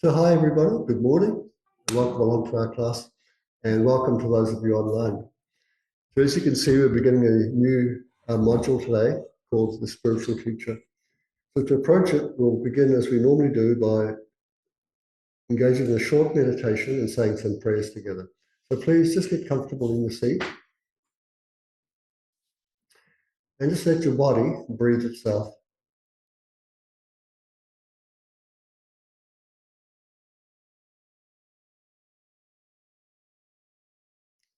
So hi everybody, good morning, and welcome along to our class, and welcome to those of you online. So as you can see, we're beginning a new module today called the Spiritual Teacher. So to approach it, we'll begin as we normally do by engaging in a short meditation and saying some prayers together. So please just get comfortable in your seat and just let your body breathe itself.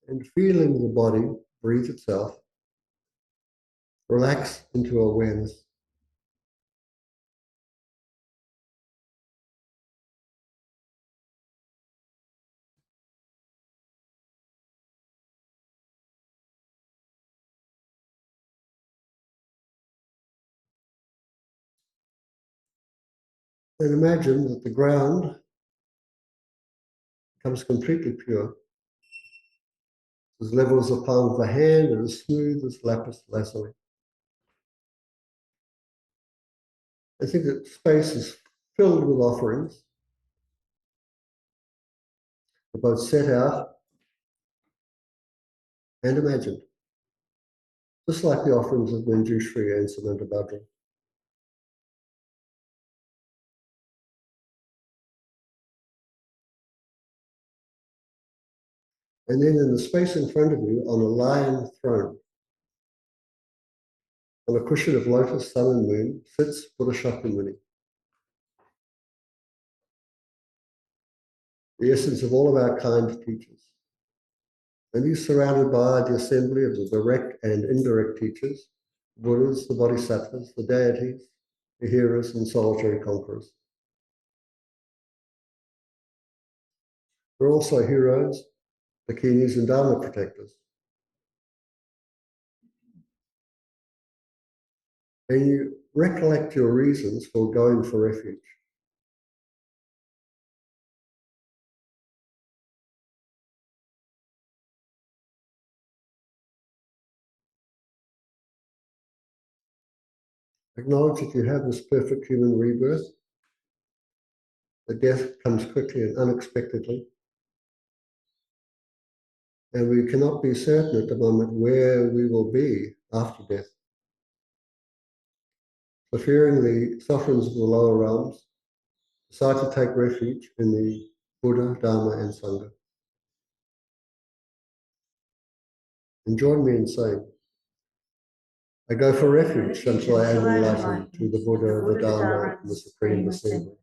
And feeling the body breathe itself, relax into awareness. And imagine that the ground becomes completely pure. As level as the palm of the hand and as smooth as lapis lazuli. I think that space is filled with offerings. They're both set out and imagined, just like the offerings of Manjushri and Samantha. And then in the space in front of you, on a lion throne, on a cushion of lotus, sun and moon, sits Buddha Shakyamuni, the essence of all of our kind teachers. And he's surrounded by the assembly of the direct and indirect teachers, Buddhas, the Bodhisattvas, the deities, the heroes and solitary conquerors. There are also heroes, bikinis and Dharma protectors. And you recollect your reasons for going for refuge. Acknowledge that you have this perfect human rebirth. The death comes quickly and unexpectedly. And we cannot be certain at the moment where we will be after death. So fearing the sufferings of the lower realms, decide to take refuge in the Buddha, Dharma and Sangha. And join me in saying, I go for refuge until I am enlightened to the Buddha, the Dharma and the Supreme Assembly.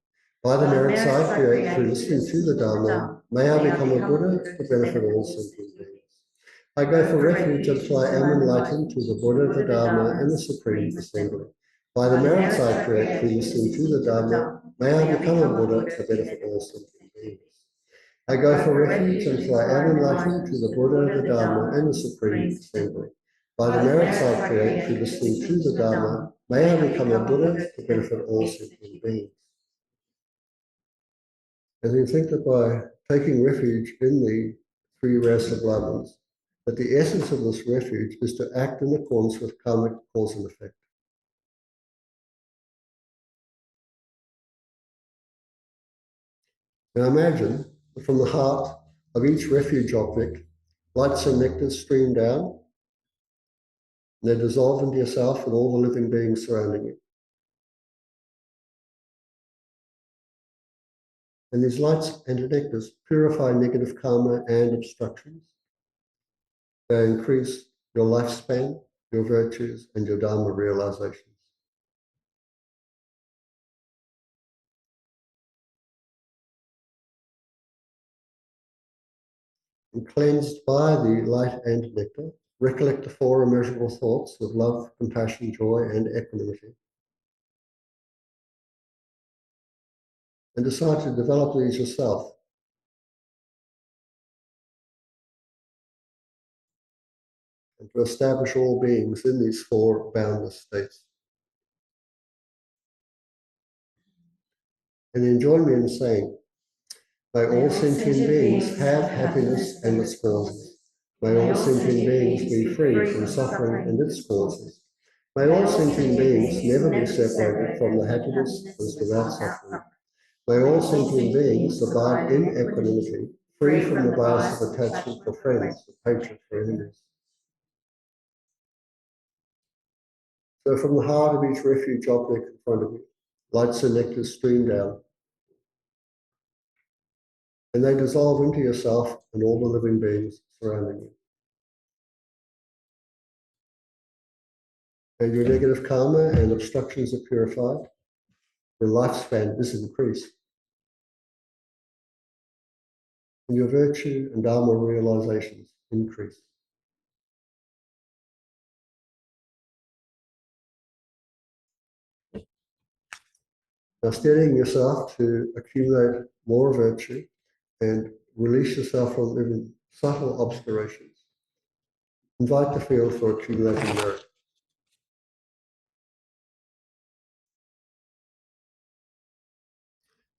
By the merits I create through listening to the Dharma, may I become a Buddha to benefit all sentient beings. I go for refuge until I am enlightened to the Buddha, the Dharma, and the Supreme Assembly. By the merits I create through listening to the Dharma, may I become a Buddha to benefit all sentient beings. I go for refuge until I am enlightened to the Buddha, the Dharma, and the Supreme Assembly. By the merits I create through listening to the Dharma, may I become a Buddha to benefit all sentient beings. And you think that by taking refuge in the three rasa brahmanas, that the essence of this refuge is to act in accordance with karmic cause and effect. Now imagine that from the heart of each refuge object, lights and nectar stream down, and they dissolve into yourself and all the living beings surrounding you. And these lights and nectars purify negative karma and obstructions. They increase your lifespan, your virtues, and your Dharma realizations. And cleansed by the light and nectar, recollect the four immeasurable thoughts of love, compassion, joy, and equanimity. And decide to develop these yourself. And to establish all beings in these four boundless states. And then join me in saying, may all sentient beings have happiness and its causes. May all sentient beings be free from suffering and its causes. May all sentient beings never be separated from the happiness that is without suffering. May all sentient beings abide in equanimity, free from the bias of attachment for friends, of hatred for enemies. So from the heart of each refuge object in front of you, lights and nectar stream down, and they dissolve into yourself and all the living beings surrounding you. And your negative karma and obstructions are purified. Your lifespan is increased. And your virtue and dharma realizations increase. Now, steadying yourself to accumulate more virtue and release yourself from even subtle obscurations. Invite the field for accumulating merit.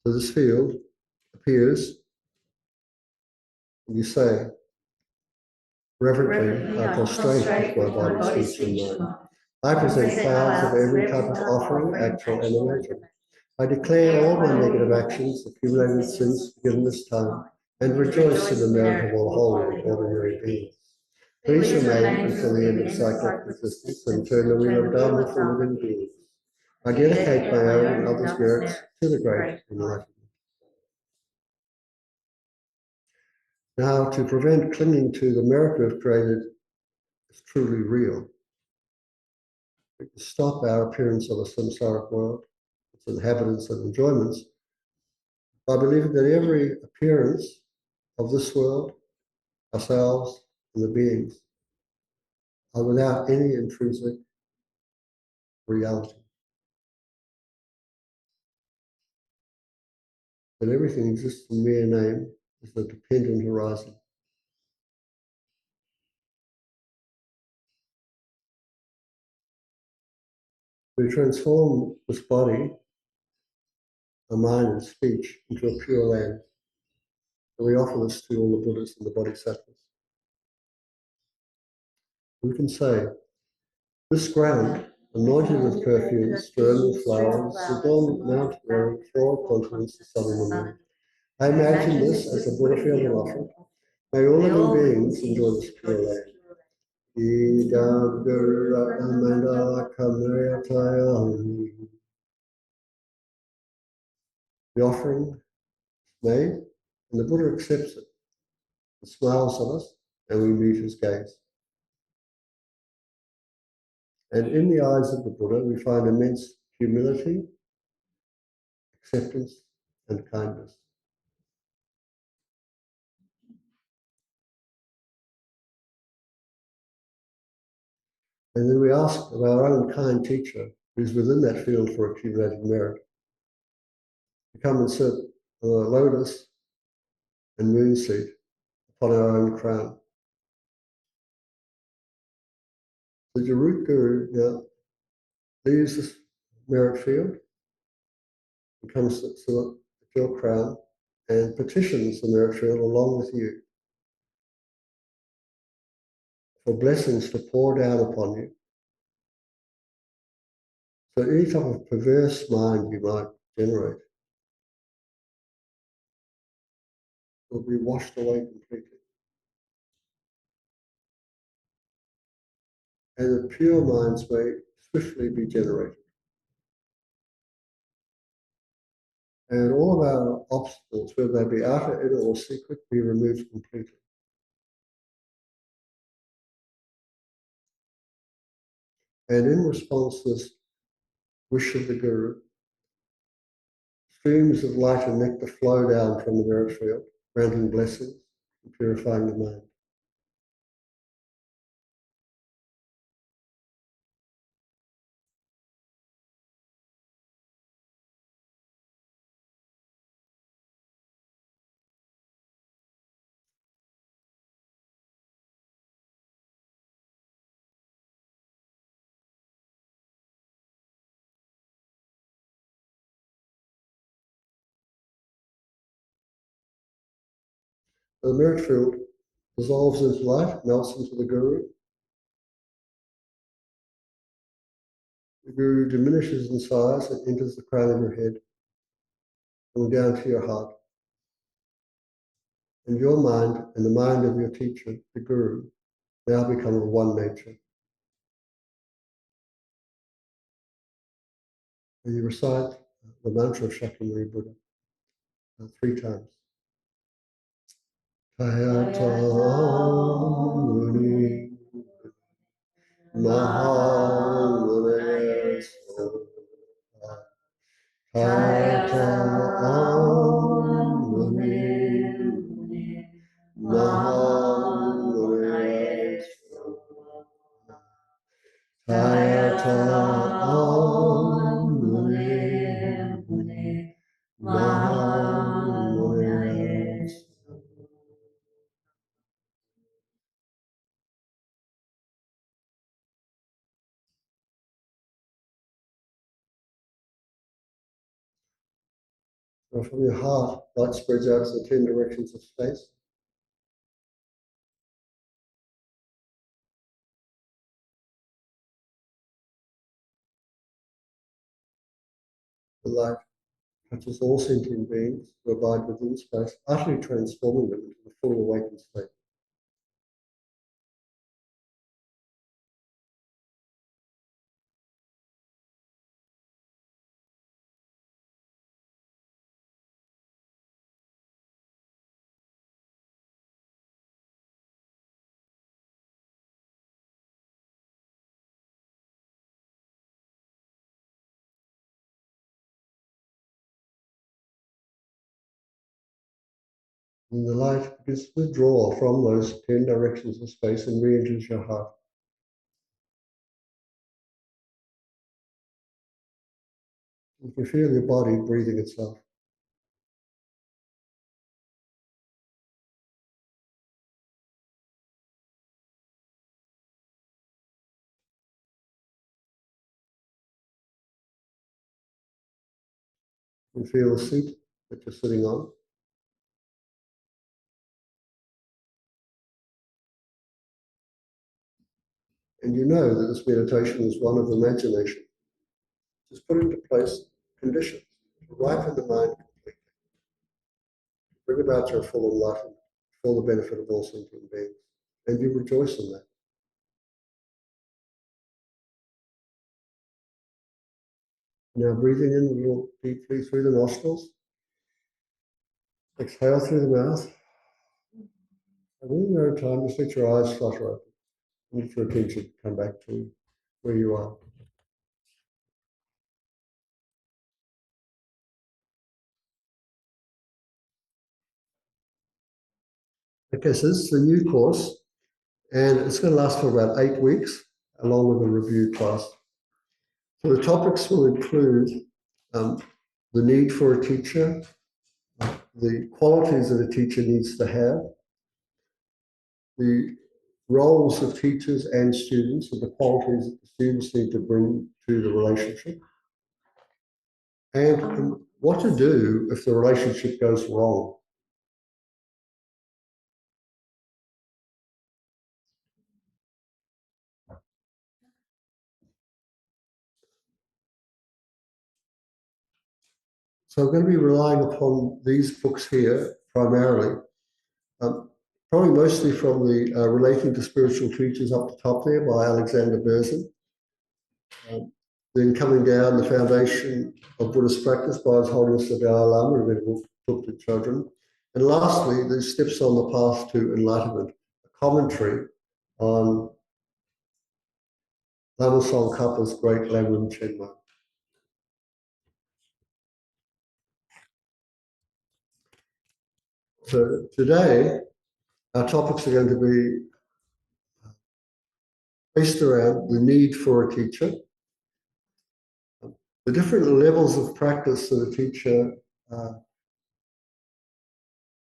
So this field appears, and you say, reverently, I prostrate with my body, speech, and mind. I present clouds of every type of offering, actual and imagined. I declare all my negative actions, accumulated sins, forgiven this time, and rejoice in the merit of all holy and ordinary beings. Please remain until the end of cyclic existence and turn the wheel of Dharma for living beings. I dedicate my own and others' merits to the great enlightenment. Now, to prevent clinging to the merit we've created is truly real. We can stop our appearance of a samsaric world, its inhabitants and enjoyments, by believing that every appearance of this world, ourselves, and the beings are without any intrinsic reality. That everything exists in mere name is the dependent horizon. We transform this body, our mind and speech into a pure land. And we offer this to all the Buddhas and the Bodhisattvas. We can say, this ground, anointed with perfumes, strewn with flowers, adorned Mount Meru, floral continents, the sun and the moon. I imagine this as a Buddha field and offer. May all living beings enjoy this pure land. The offering is made, and the Buddha accepts it. He smiles at us, and we meet his gaze. And in the eyes of the Buddha, we find immense humility, acceptance, and kindness. And then we ask of our own kind teacher, who's within that field for accumulating merit, to come and sit on a lotus and moon seat upon our own crown. The root guru now leaves this merit field and comes to your crown and petitions the merit field along with you for blessings to pour down upon you. So any type of perverse mind you might generate will be washed away completely. And the pure minds may swiftly be generated. And all of our obstacles, whether they be outer, inner, or secret, be removed completely. And in response to this wish of the Guru, streams of light and nectar flow down from the merit field, granting blessings and purifying the mind. The merit field dissolves into light, melts into the Guru. The Guru diminishes in size and enters the crown of your head. coming down to your heart. And your mind and the mind of your teacher, the Guru, now become of one nature. And you recite the mantra of Shakyamuni Buddha 3 times. Tayata Muni Mahamuni Tayata Muni Mahamuni Tayata Muni Mahamuni. So from your heart, light spreads out to the 10 directions of space. The light touches all sentient beings who abide within space, utterly transforming them into the fully awakened state. And the light begins to withdraw from those 10 directions of space and re-enters your heart. You can feel your body breathing itself. You can feel the seat that you're sitting on. And you know that this meditation is one of imagination. Just put into place conditions to ripen the mind completely. Bring about your full enlightenment for the benefit of all sentient beings. And you rejoice in that. Now breathing in a little deeply through the nostrils. Exhale through the mouth. And in your own time, just let your eyes flutter open. And let your attention come back to where you are. Okay, so this is the new course, and it's going to last for about 8 weeks, along with a review class. So the topics will include the need for a teacher, the qualities that a teacher needs to have, the roles of teachers and students, and the qualities that the students need to bring to the relationship, and what to do if the relationship goes wrong. So I'm going to be relying upon these books here primarily, probably mostly from the Relating to Spiritual Teachers up the top there by Alexander Berzin. Then coming down, The Foundation of Buddhist Practice by His Holiness the Dalai Lama, a book to children. And lastly, the Steps on the Path to Enlightenment, a commentary on Lama Tsongkhapa's great Lamrim Chenmo. So today, our topics are going to be based around the need for a teacher, the different levels of practice that a teacher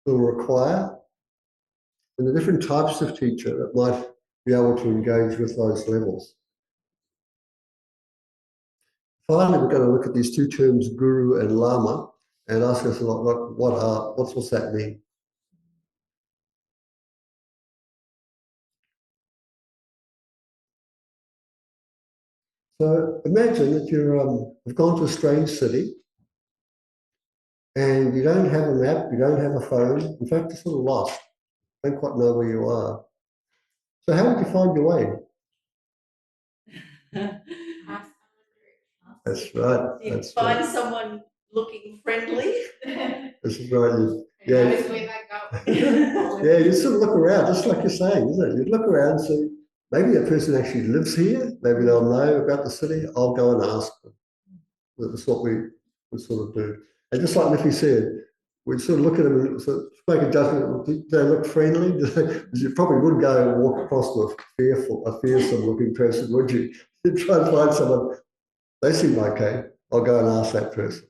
will require, and the different types of teacher that might be able to engage with those levels. Finally, we're going to look at these two terms, guru and lama, and ask us a lot, what's that mean? So imagine that you've gone to a strange city, and you don't have a map, you don't have a phone. In fact, you're sort of lost. Don't quite know where you are. So how did you find your way? That's right. You find someone looking friendly. This is right. Yeah. Yeah, you sort of look around, just like you're saying, isn't it? You look around and see, maybe a person actually lives here, maybe they'll know about the city, I'll go and ask them. That's what we sort of do. And just like Nicky said, we sort of look at them and sort of make a judgment. Do they look friendly? You probably wouldn't go and walk across to a fearsome looking person, would you? You'd try and find someone, they seem okay, I'll go and ask that person.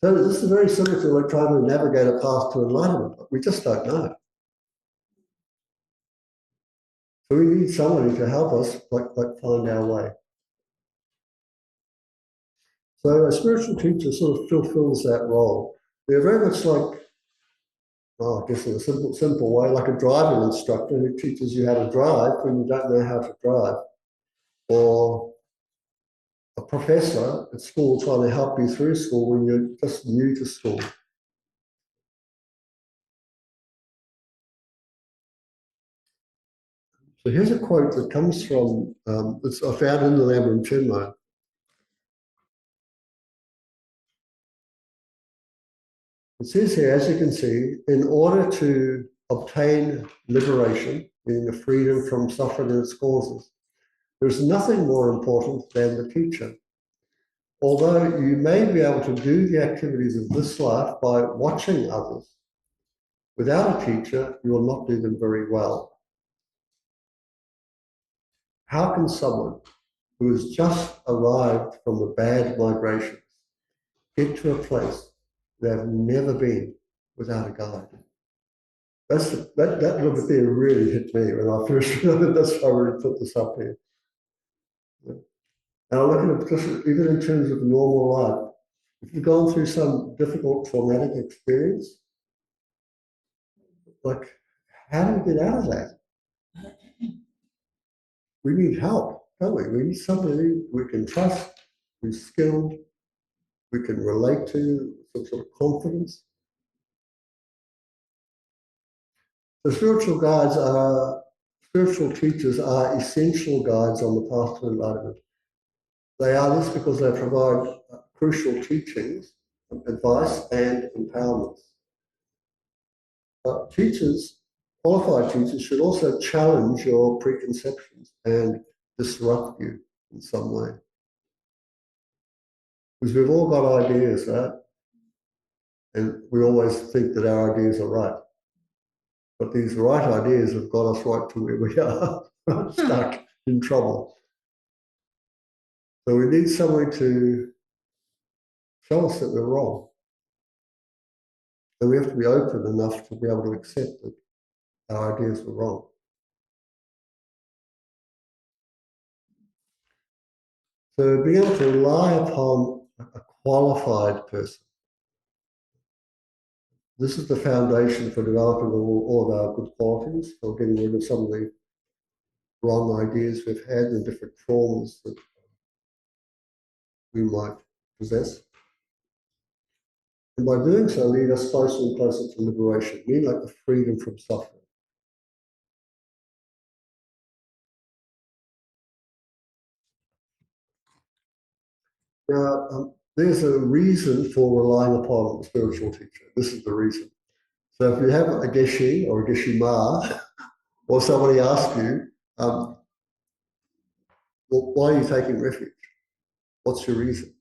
So this is very similar to like trying to navigate a path to enlightenment, but we just don't know. So we need somebody to help us like find our way. So a spiritual teacher sort of fulfills that role. They're very much like, I guess in a simple way, like a driving instructor who teaches you how to drive when you don't know how to drive, or a professor at school trying to help you through school when you're just new to school. So here's a quote that comes from, it's I found in the Langri Tangpa. It says here, as you can see, in order to obtain liberation, meaning the freedom from suffering and its causes, there's nothing more important than the teacher. Although you may be able to do the activities of this life by watching others, without a teacher, you will not do them very well. How can someone who has just arrived from a bad migration get to a place they have never been without a guide? That little bit there really hit me when I first read. That's why I really put this up here. And I look at it just even in terms of normal life. If you've gone through some difficult traumatic experience, like how do we get out of that? We need help, don't we? We need somebody we can trust, who's skilled, we can relate to, some sort of confidence. The spiritual teachers are essential guides on the path to enlightenment. They are this because they provide crucial teachings, advice, and empowerment. Teachers, qualified teachers, should also challenge your preconceptions and disrupt you in some way. Because we've all got ideas, right? And we always think that our ideas are right. But these right ideas have got us right to where we are, stuck in trouble. So we need somebody to show us that we're wrong. So we have to be open enough to be able to accept that our ideas were wrong. So being able to rely upon a qualified person. This is the foundation for developing all of our good qualities, for getting rid of some of the wrong ideas we've had and different traumas that we might possess. And by doing so, lead us closer and closer to liberation, meaning like the freedom from suffering. Now, there's a reason for relying upon a spiritual teacher. This is the reason. So if you have a geshe or a geshe ma, or somebody asks you, well, why are you taking refuge? What's your reason?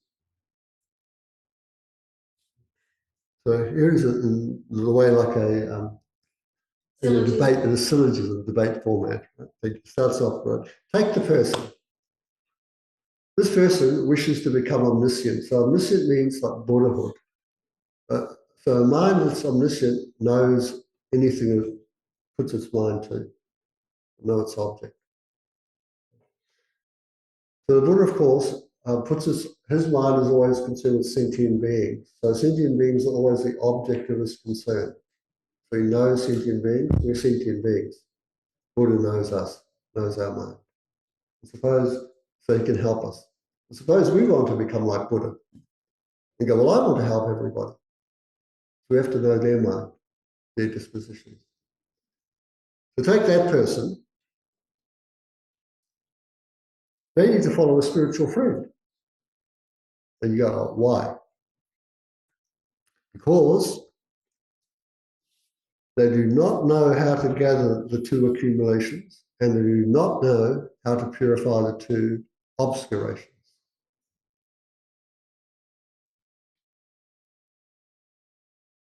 So here's in the way like in a debate, in a syllogism debate format. Right? It starts off, right? Take the person. This person wishes to become omniscient. So omniscient means like Buddhahood. So a mind that's omniscient knows anything it puts its mind to, know its object. So the Buddha, of course, puts his mind is always concerned with sentient beings. So sentient beings are always the object of his concern. So he knows sentient beings, we're sentient beings. Buddha knows us, knows our mind. I suppose so he can help us Suppose we want to become like Buddha and go, well, I want to help everybody. We have to know their mind, their dispositions. To take that person, they need to follow a spiritual friend. And you go, oh, why? Because they do not know how to gather the two accumulations, and they do not know how to purify the two obscurations.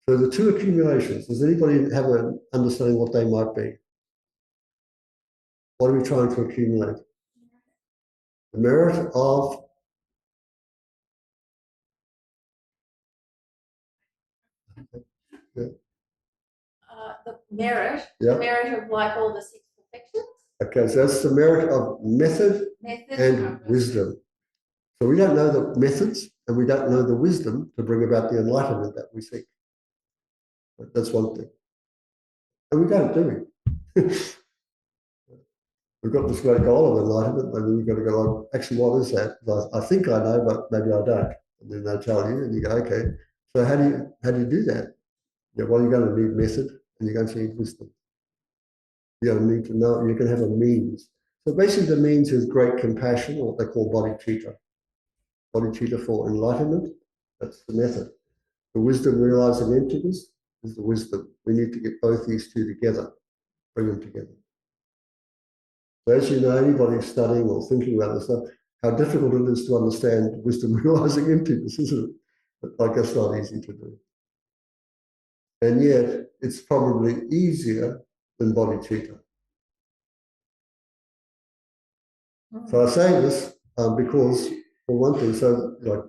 So the two accumulations, does anybody have an understanding what they might be? What are we trying to accumulate? The merit of the merit of like all the six perfections. Okay, so that's the merit of method and wisdom. So we don't know the methods and we don't know the wisdom to bring about the enlightenment that we seek. That's one thing. And we don't do it. We've got this great goal of enlightenment, and then you've got to go, like, actually, what is that? I think I know, but maybe I don't. And then they tell you, and you go, okay. So how do you do that? Yeah, well, you're going to need method, and you're going to need wisdom. You're going to need to know. You can have a means. So basically, the means is great compassion, or what they call bodhicitta. Bodhicitta for enlightenment. That's the method. The wisdom realizing emptiness is the wisdom. We need to get both these two together, bring them together. So as you know, anybody studying or thinking about this stuff, how difficult it is to understand wisdom realizing emptiness, isn't it? But I guess not easy to do. And yet, it's probably easier than bodhicitta. So I say this because, for one thing, so like,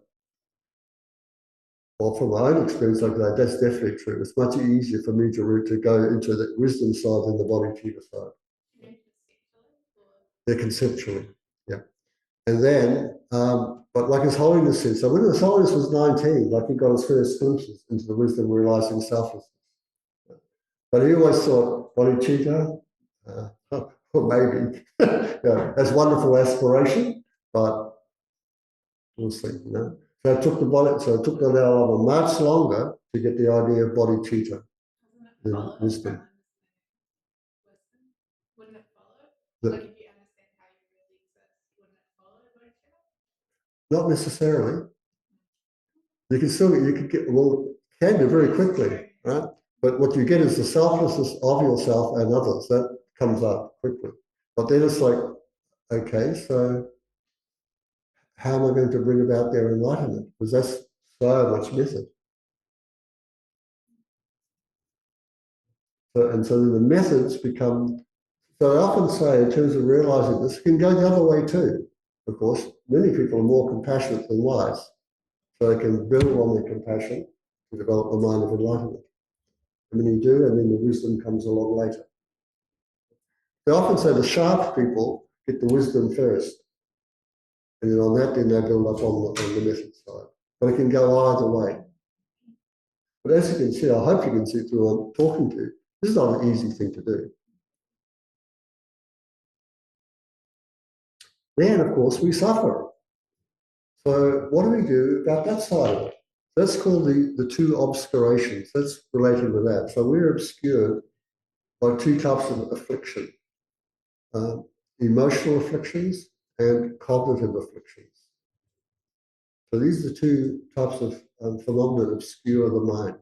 well, from my own experience, like that, that's definitely true. It's much easier for me to go into the wisdom side than the bodhicitta side. They're conceptually, yeah. And then, but like his holiness said, so when his holiness was 19, like he got his first glimpses into the wisdom realizing selflessness. But he always thought bodhicitta, or maybe, yeah, that's wonderful aspiration, but we'll see, you know. So it took the Dalai Lama much longer to get the idea of bodhicitta than wisdom. Wouldn't it follow? Like if you understand how you really exist, wouldn't it follow bodhicitta? Not necessarily. You can get, well, can do very quickly, right? But what you get is the selflessness of yourself and others. That comes up quickly. But then it's like, okay, so how am I going to bring about their enlightenment? Because that's so much method. And so then the methods become, so I often say in terms of realizing this, it can go the other way too. Of course, many people are more compassionate than wise. So they can build on their compassion to develop a mind of enlightenment. And when you do, and then the wisdom comes along later. They often say the sharp people get the wisdom first. And then on that, then they build up on the method side. But it can go either way. But as you can see, I hope you can see through what I'm talking to, this is not an easy thing to do. Then, of course, we suffer. So what do we do about that side of it? That's called the two obscurations. That's related to that. So we're obscured by two types of affliction. Emotional afflictions and cognitive afflictions. So these are the two types of phenomena that obscure the mind.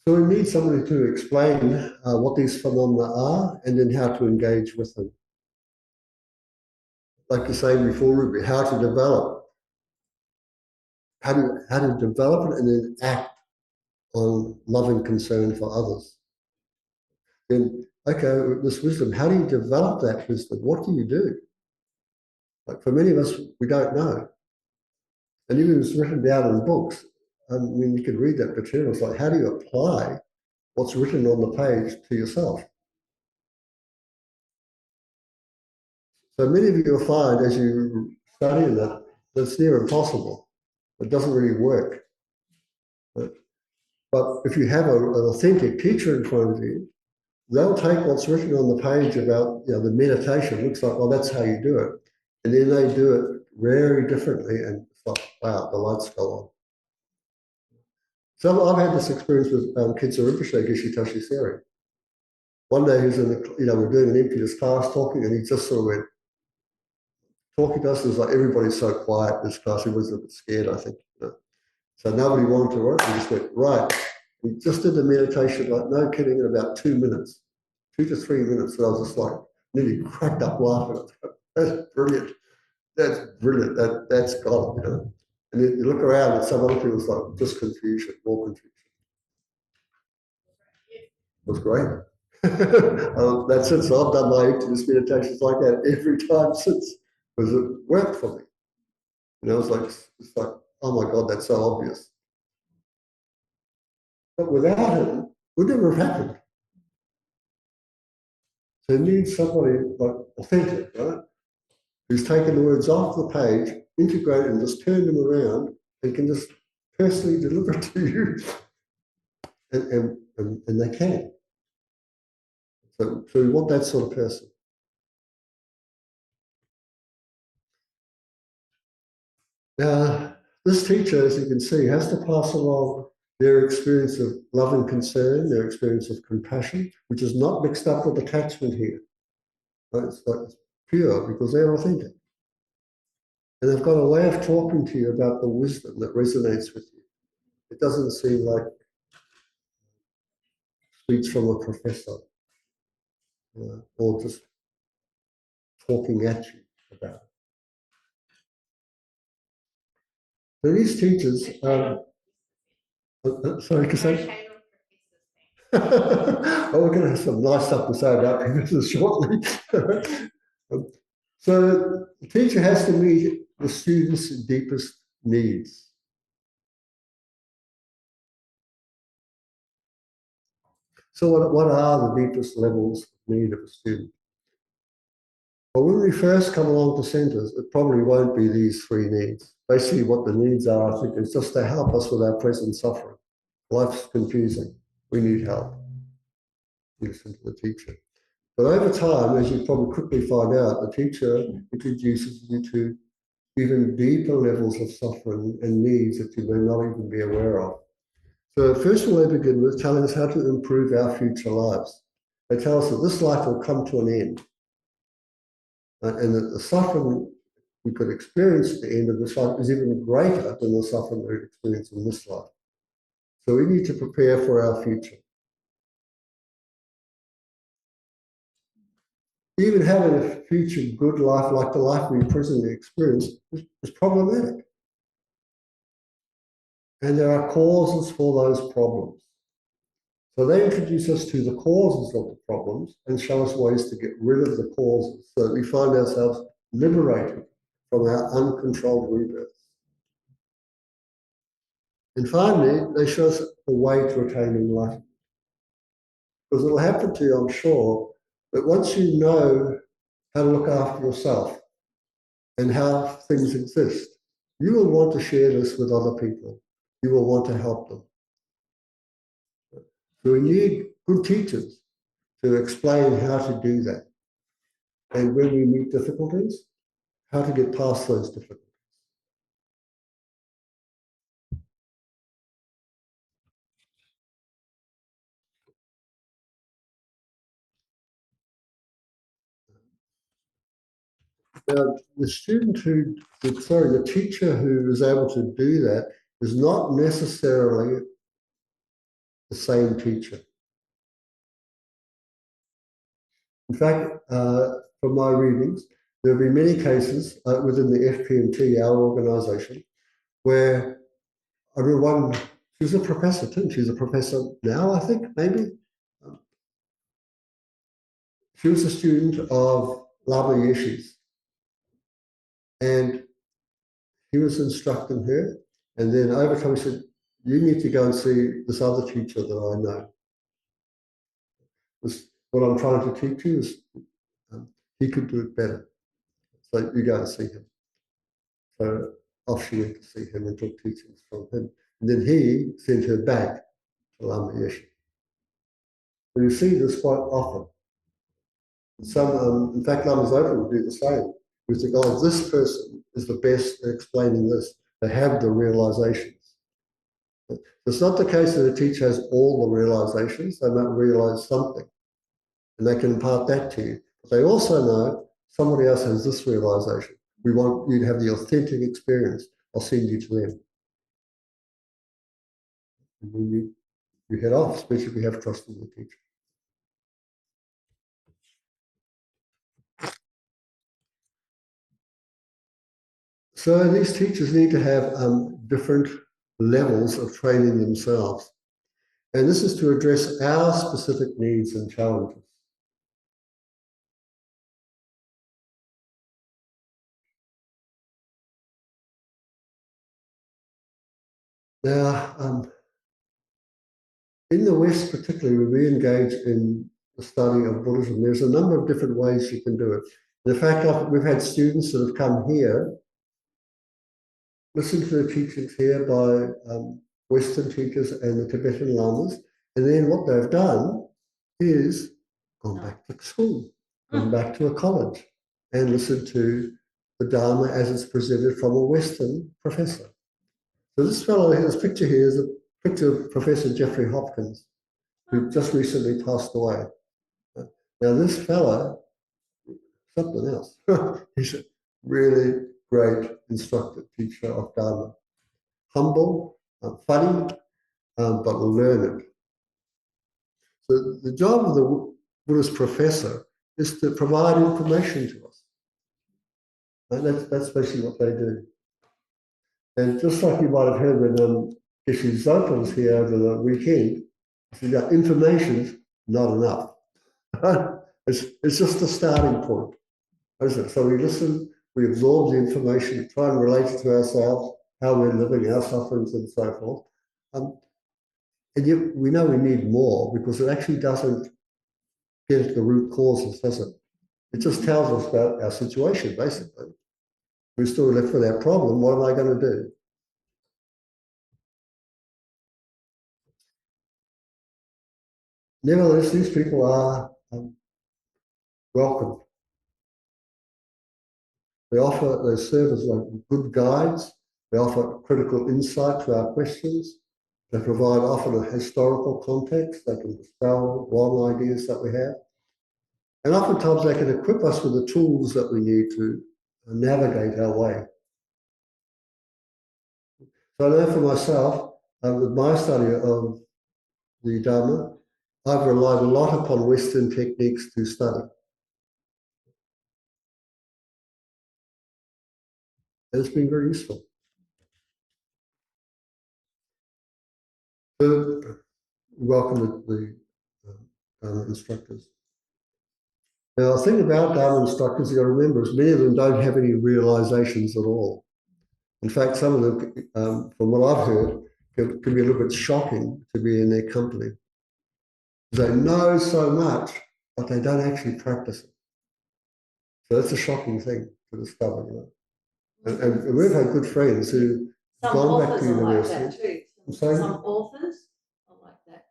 So we need somebody to explain what these phenomena are and then how to engage with them. Like you saying before, Ruby, how to develop. How to develop it and then act on loving concern for others. Then, okay, this wisdom, how do you develop that wisdom? What do you do? Like for many of us, we don't know. And even if it's written down in books, I mean, you could read that material. It's like, how do you apply what's written on the page to yourself? So many of you will find as you study that, that's near impossible. It doesn't really work. But But if you have an authentic teacher in front of you, they'll take what's written on the page about the meditation. It looks like, well, that's how you do it. And then they do it very differently. And it's like, wow, the lights go on. So I've had this experience with Kids Rinpoche Geshe Tashi Seri. One day he's in the, we're doing an emptiness class talking, and he just sort of went, talking to us, it was like everybody's so quiet in this class. He was a bit scared, I think. So nobody wanted to work. He just went, right. We just did the meditation, like no kidding, in about 2 minutes, 2 to 3 minutes. And I was just like, nearly cracked up laughing. That's brilliant. That's brilliant. That's got it, And then you look around and some other people's like, just confusion, more confusion. It was great. That's it. So I've done my emptiness meditations like that every time since, because it worked for me. It's like, oh my God, that's so obvious. But without it, it would never have happened. So you need somebody like authentic, right? Who's taken the words off the page, integrated and just turned them around and can just personally deliver it to you. And they can. So we want that sort of person. Now, this teacher, as you can see, has to pass along their experience of love and concern, their experience of compassion, which is not mixed up with attachment here. Right? It's pure because they're authentic. And they've got a way of talking to you about the wisdom that resonates with you. It doesn't seem like speech from a professor or just talking at you about it. So these teachers, sorry, Cassandra? Oh, we're going to have some nice stuff to say about professors shortly. So the teacher has to meet the student's deepest needs. So what are the deepest levels of need of a student? Well, when we first come along to centres, it probably won't be these three needs. Basically, what the needs are, I think, is just to help us with our present suffering. Life's confusing. We need help. You listen to the teacher. But over time, as you probably quickly find out, the teacher introduces you to even deeper levels of suffering and needs that you may not even be aware of. So first of all, they begin with telling us how to improve our future lives. They tell us that this life will come to an end. And that the suffering we could experience at the end of this life is even greater than the suffering we experience in this life. So we need to prepare for our future. Even having a future good life like the life we presently experience is problematic. And there are causes for those problems. So they introduce us to the causes of the problems and show us ways to get rid of the causes so that we find ourselves liberated from our uncontrolled rebirths. And finally, they show us the way to attain enlightenment. Because it'll happen to you, I'm sure, that once you know how to look after yourself and how things exist, you will want to share this with other people. You will want to help them. So we need good teachers to explain how to do that. And when we meet difficulties, how to get past those difficulties. Now, the teacher who is able to do that is not necessarily the same teacher. In fact, from my readings, there will be many cases within the FPMT, our organisation, where I remember one, she was a professor too. She's a professor now, I think, maybe. She was a student of Lama Yeshe's. And he was instructing her. And then over time he said, you need to go and see this other teacher that I know. What I'm trying to teach you is he could do it better. So you go and see him. So off she went to see him and took teachings from him. And then he sent her back You see this quite often. In fact, Lamas Open would do the same. We think, oh, this person is the best at explaining this. They have the realizations. It's not the case that a teacher has all the realizations. They might realize something, and they can impart that to you. But they also know somebody else has this realization. We want you to have the authentic experience. I'll send you to them. And when you head off, especially if you have trust in the teacher. So these teachers need to have different levels of training themselves. And this is to address our specific needs and challenges. Now, in the West particularly, when we engage in the study of Buddhism, there's a number of different ways you can do it. In fact, we've had students that have come here, listened to the teachings here by Western teachers and the Tibetan lamas, and then what they've done is gone back to school, gone back to a college, and listened to the Dharma as it's presented from a Western professor. So this fellow, this picture here is a picture of Professor Jeffrey Hopkins, who just recently passed away. Now this fellow, something else. He's a really great instructor, teacher of Dharma. Humble, funny, but learned. So the job of the Buddhist professor is to provide information to us. And that's basically what they do. And just like you might have heard when Geshe Zopa was here over the weekend, he said, information's not enough. It's just a starting point. So we listen, we absorb the information, try and relate it to ourselves, how we're living, our sufferings, and so forth. And yet we know we need more because it actually doesn't get at the root causes, does it? It just tells us about our situation, basically. We're still left with our problem. What am I going to do? Nevertheless, these people are welcome. They serve as like good guides. They offer critical insight to our questions. They provide often a historical context. They can dispel wrong ideas that we have. And oftentimes they can equip us with the tools that we need to navigate our way. So I know for myself, with my study of the Dharma, I've relied a lot upon Western techniques to study. And it's been very useful. So, welcome the Dharma instructors. Now, the thing about Dharma instructors, you got to remember, is many of them don't have any realizations at all. In fact, some of them, from what I've heard, can be a little bit shocking to be in their company. They know so much, but they don't actually practice it. So that's a shocking thing to discover, you know. And we've had good friends who have gone back to university. Some authors are like that.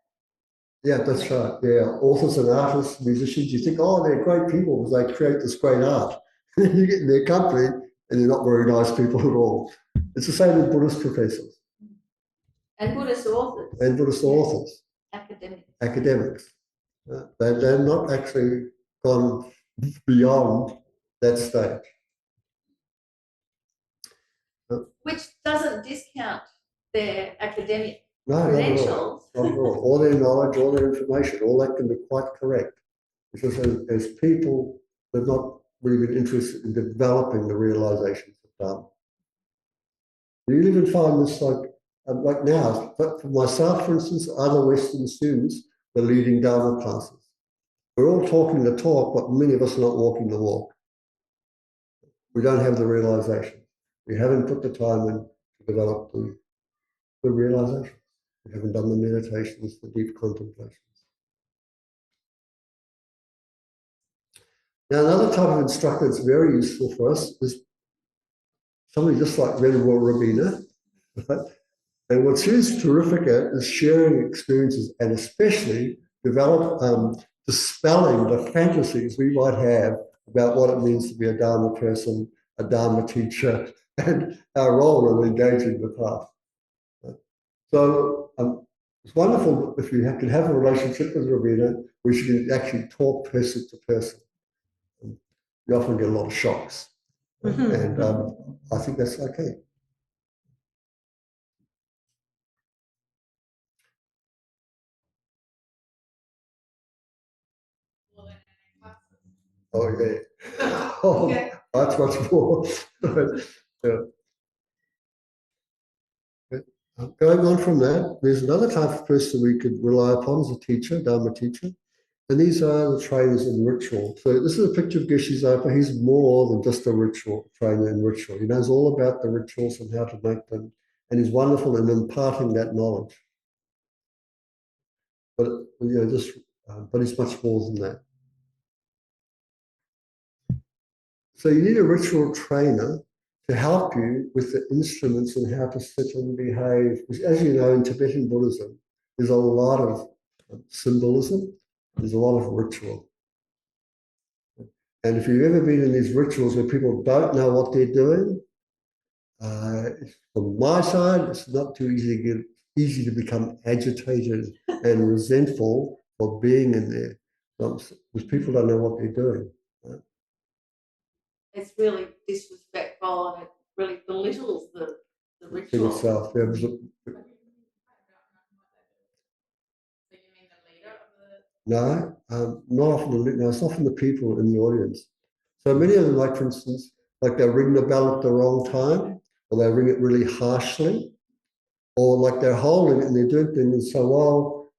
Yeah, that's right. Yeah, authors and artists, musicians, you think, oh, they're great people because they create this great art. You get in their company and they're not very nice people at all. It's the same with Buddhist professors. And Buddhist authors. And Buddhist authors. Academics. They're not actually gone beyond that stage. Which doesn't discount their academic No, credentials. not at all. All their knowledge, all their information, all that can be quite correct. Because as people, they've not really been interested in developing the realizations of Dharma. You even find this like now, but for myself, for instance, other Western students, the leading Dharma classes. We're all talking the talk, but many of us are not walking the walk. We don't have the realization. We haven't put the time in to develop the realization. We haven't done the meditations, the deep contemplations. Now, another type of instructor that's very useful for us is somebody just like Venerable Rabina, right? And what she's terrific at is sharing experiences and especially dispelling the fantasies we might have about what it means to be a Dharma person, a Dharma teacher, and our role in engaging the path. So it's wonderful if you can have a relationship with Ravina where you can actually talk person to person. You often get a lot of shocks. And I think that's okay. Oh, yeah. Oh, Yeah. that's much more. Yeah. Going on from that, there's another type of person we could rely upon as a teacher, Dharma teacher. And these are the trainers in ritual. So this is a picture of Geshe Zapa. He's more than just a ritual trainer in ritual. He knows all about the rituals and how to make them. And he's wonderful in imparting that knowledge. But but he's much more than that. So you need a ritual trainer to help you with the instruments and how to sit and behave. As you know, in Tibetan Buddhism, there's a lot of symbolism. There's a lot of ritual. And if you've ever been in these rituals where people don't know what they're doing, from my side, it's not too easy to become agitated and resentful for being in there, because people don't know what they're doing. Right? It's really disrespectful and it really belittles the In ritual. itself. So you mean the leader of the? Not often no, it's often the people in the audience. So many of them, like for instance, like they ring the bell at the wrong time, or they ring it really harshly, or like they're holding it and they're doing things. So while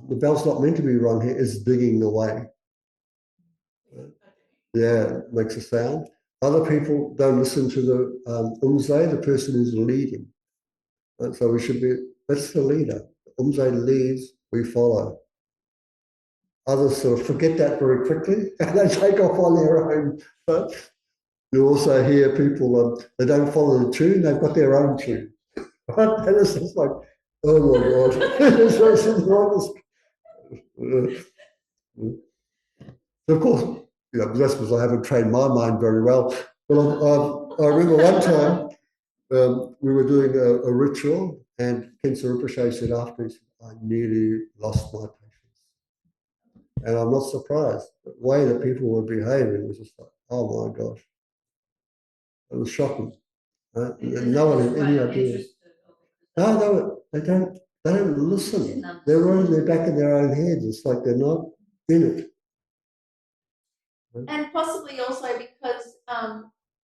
the bell's not meant to be rung here, it's dinging away. Yeah, it makes a sound. Other people don't listen to the umze, the person who's leading. And so that's the leader. Umze leads, we follow. Others sort of forget that very quickly and they take off on their own. But you also hear people, they don't follow the tune, they've got their own tune. Right? And it's just like, oh my God. It's of course, that's because I haven't trained my mind very well. But I remember one time we were doing a ritual and Khensa Rinpoche said after, he said, I nearly lost my patience. And I'm not surprised. The way that people were behaving was just like, oh my gosh. It was shocking. Right? And no one had any idea. No, they don't listen. They're right in the back of their own heads. It's like they're not in it. And possibly also because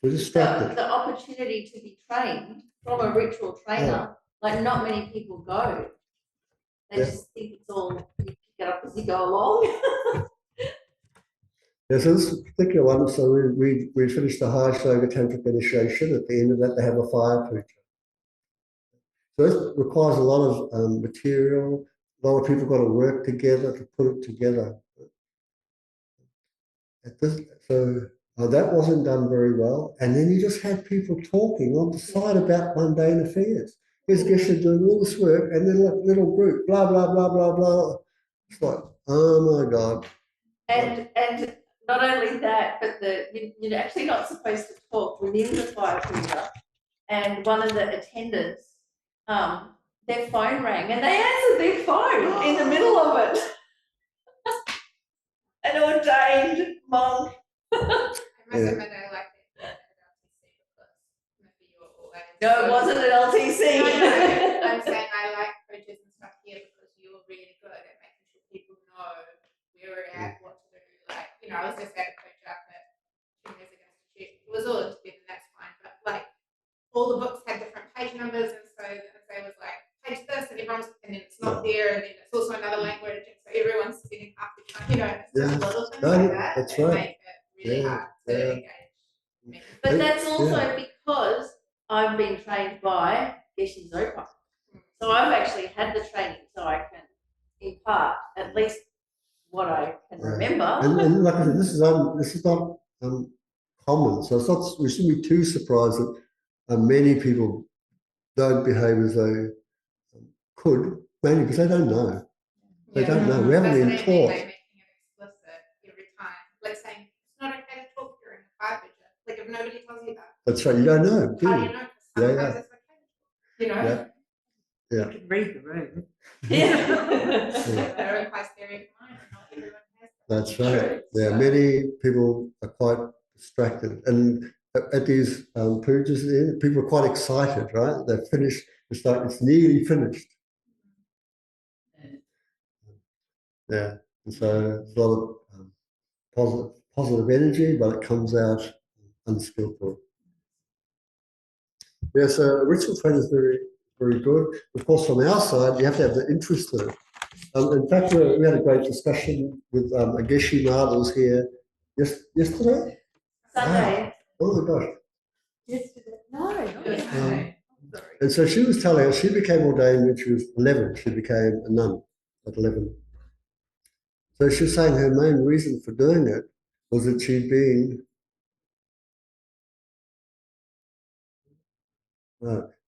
We're distracted. the opportunity to be trained from a ritual trainer, like not many people go. They just think it's all, you pick it up as you go along. Yeah, so this particular one, so we finished the high yoga tantric initiation. At the end of that, they have a fire puja. So this requires a lot of material. A lot of people got to work together to put it together. That wasn't done very well. And then you just had people talking on the side about mundane affairs. Here's Geshe doing all this work, and then like little group, blah blah blah blah blah. It's like, oh my God. And not only that, but you're actually not supposed to talk within the fire puja. And one of the attendants, their phone rang and they answered their phone in the middle of it. An ordained monk. I must admit I like that. No, it wasn't an LTC. I'm saying I like coaches and stuff here because you were really good at making sure people know where we're at, what to do. Like, I was just at a coach up at Music Institute. It was all in Tibetan, that's fine. But like all the books had different page numbers, and so it was like page this, and and then it's not there, and then it's also another language, and so everyone's spending half the time, it's just little things like that. That's that right. make it really hard to engage. But that's also because I've been trained by Geshe Zopa. So I've actually had the training so I can impart at least what I can remember. And like I said, this is not common. So it's not, we shouldn't be too surprised that many people don't behave as though could, mainly because they don't know. They don't know. We haven't That's been what I mean by taught. making it explicit every time. Like saying, it's not okay to talk during a car visit. Like if nobody tells you that. That's right. You don't know, do How do you? you know? 'Cause Yeah, sometimes yeah. it's okay. You know? Yeah. Yeah. You can read the room. Yeah. They're in high stereo mind, and not everyone has that. That's right. Yeah, many people are quite distracted, and at these purges, people are quite excited, right? They're finished. It's like it's nearly finished. Yeah, and so it's a lot of positive energy, but it comes out unskillful. Yeah, so ritual training is very good. Of course, from our side, you have to have the interest in it. In fact, we had a great discussion with Ageshi Ma that was here yesterday. Sunday. Oh my gosh. Yesterday. No, not Um, yesterday. And so she was telling us she became ordained when she was 11. She became a nun at 11. So she's saying her main reason for doing it was that she'd been,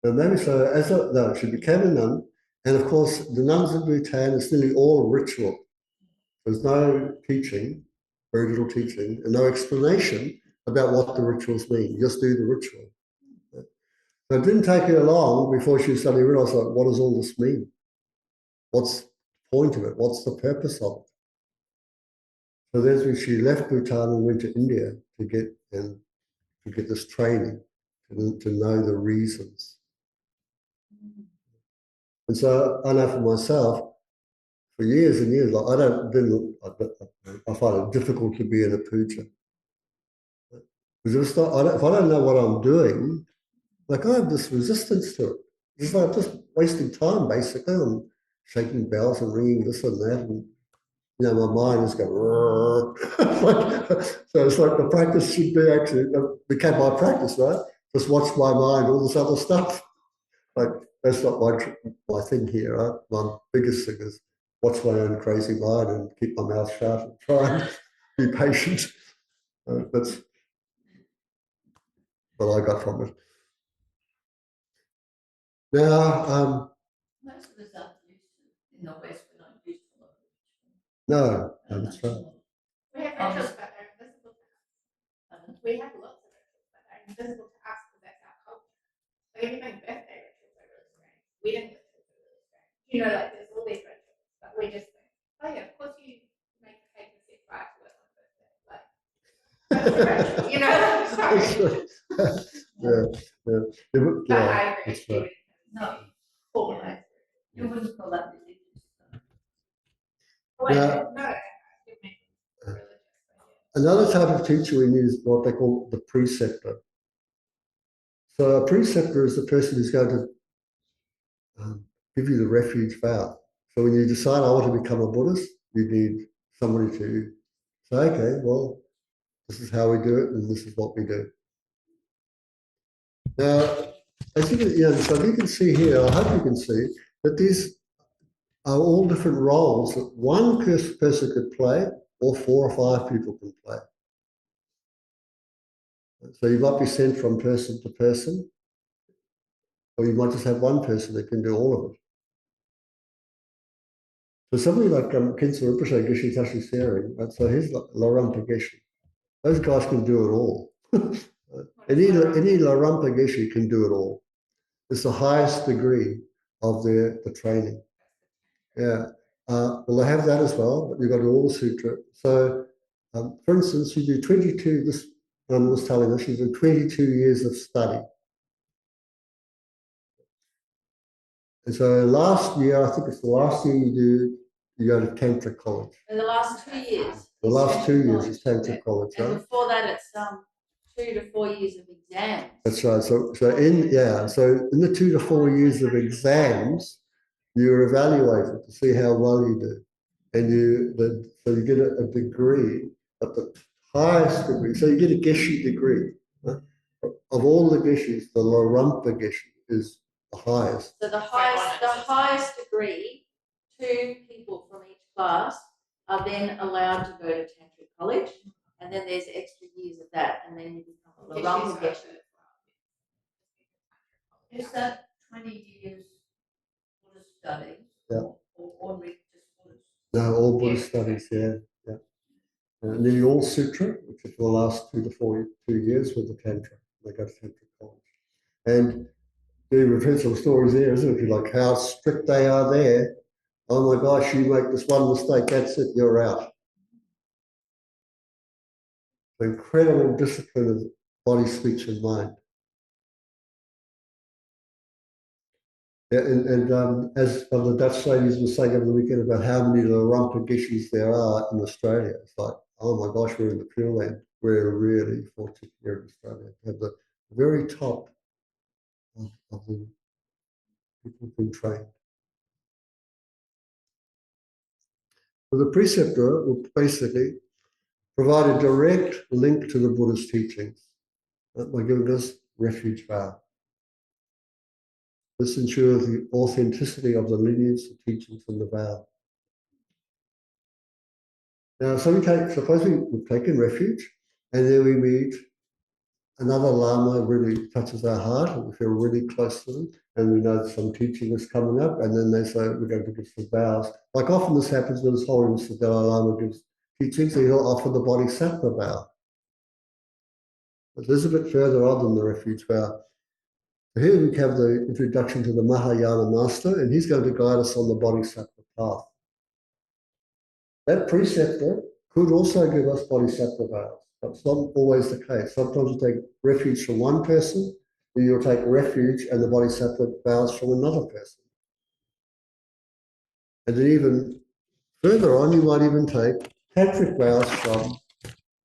maybe so, no, she became a nun. And of course, the nuns in Bhutan is nearly all ritual. There's no teaching, very little teaching, and no explanation about what the rituals mean. You just do the ritual. So it didn't take her long before she suddenly realized, like, what does all this mean? What's the point of it? What's the purpose of it? So that's when she left Bhutan and went to India to get this training, to know the reasons. And so I know for myself, for years and years, like I find it difficult to be in a puja. Because if I don't know what I'm doing, like I have this resistance to it. It's like just wasting time, basically. I'm shaking bells and ringing this and that, and my mind is going. So it's like the practice should be actually became my practice, right? Just watch my mind, all this other stuff. Like that's not my thing here, right? My biggest thing is watch my own crazy mind and keep my mouth shut and try and be patient. That's what I got from it. Now, Most of us aren't used to, in the West, we're not used to a lot of no, that's right. We have rituals, but they're invisible to us. We have lots of rituals, but they're invisible to us because that's our culture. Like even birthday rituals are really strange. Wedding rituals are really strange. Like there's all these rituals, but we just think, oh yeah, of course you make a cake and set fire to it on birthday. Like that's a ritual, sorry. Yeah. But I agree. That's right. No. Formalized. You wouldn't call that religious. Well, Yeah. no, it makes it religious. Another type of teacher we need is what they call the preceptor. So a preceptor is the person who's going to give you the refuge vow. So when you decide I want to become a Buddhist, you need somebody to say, okay, well, this is how we do it, and this is what we do. Now, as you can, so you can see here, I hope you can see that these are all different roles that one person could play, or 4 or 5 people can play. So you might be sent from person to person, or you might just have one person that can do all of it. So somebody like Khyentse Rinpoche, Geshe Tashi Seri, right? So he's like Larampa Geshe. Those guys can do it all. Any Larampa Geshe can do it all. It's the highest degree of the training. Yeah. Well, they have that as well, but you've got to do all the sutra. So, for instance, you do 22, this one was telling us, you do 22 years of study. And so last year, I think it's the last year you go to Tantra College. In the last 2 years. The last 2 years is Tantra College, And right? before that, it's 2 to 4 years of exams. That's right. So in the 2 to 4 years of exams, you're evaluated to see how well you do, and so you get a degree at the highest degree. So you get a Geshe degree. Right? Of all the Geshes, the Larampa Geshe is the highest. So the highest degree, 2 people from each class are then allowed to go to Tantric College, and then there's extra years of that, and then you become a Larampa Geshe. Is that 20 years Buddhist studies. Yeah. Or read just Buddhist. No, all Buddhist studies, yeah. Nearly all sutra, which is for the last 2 years with the tantra. They go to tantra college. And we've heard some stories there, isn't it? Like how strict they are there. Oh my gosh, you make this one mistake, that's it, you're out. The incredible discipline of body, speech, and mind. Yeah, and as one of the Dutch ladies was saying over the weekend about how many Larumpa Gishis there are in Australia, it's like, oh my gosh, we're in the Pure Land. We're really fortunate here in Australia to have the very top of the people who've been trained. So the preceptor will basically provide a direct link to the Buddhist teachings by giving us refuge vow. This ensures the authenticity of the lineage, the teachings, and the vow. Now, suppose we've taken refuge, and then we meet another Lama really touches our heart, and we feel really close to them, and we know some teaching is coming up, and then they say we're going to give some vows. Like often this happens when His Holiness the Dalai Lama gives teachings, and he'll offer the Bodhisattva vow. But this is a bit further on than the refuge vow. So here we have the introduction to the Mahayana master, and he's going to guide us on the Bodhisattva path. That preceptor could also give us Bodhisattva vows, but it's not always the case. Sometimes you take refuge from one person, then you'll take refuge and the Bodhisattva vows from another person. And then even further on, you might even take tantric vows from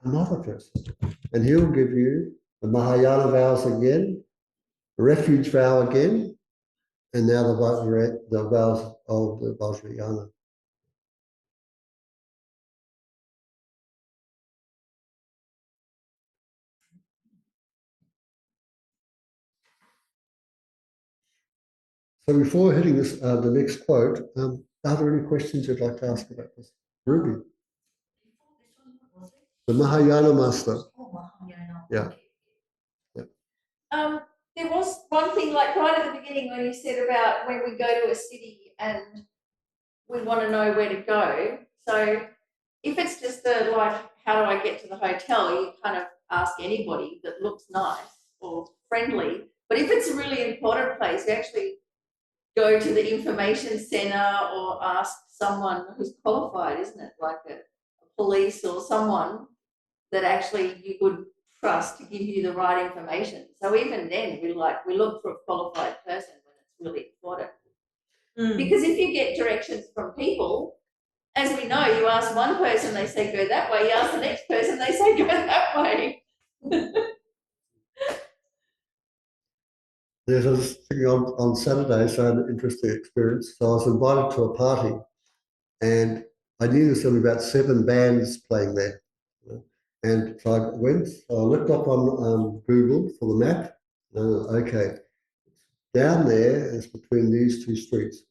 another person. And he'll give you the Mahayana vows again, the refuge vow again, and now the vows of the Vajrayana. So before hitting this, the next quote, are there any questions you'd like to ask about this? Ruby. The Mahayana master. Yeah. There was one thing, like right at the beginning when you said about when we go to a city and we want to know where to go. So if it's just like, how do I get to the hotel? You kind of ask anybody that looks nice or friendly. But if it's a really important place, you actually go to the information centre or ask someone who's qualified, isn't it? Like a police or someone that actually you would trust to give you the right information. So even then, we look for a qualified person when it's really important. Because if you get directions from people, as we know, you ask one person, they say go that way. You ask the next person, they say go that way. Yes, I was thinking on Saturday, so I had an interesting experience. So I was invited to a party, and I knew there's going to be about 7 bands playing there. And so I went, I looked up on Google for the map. Okay, down there is between these 2 streets.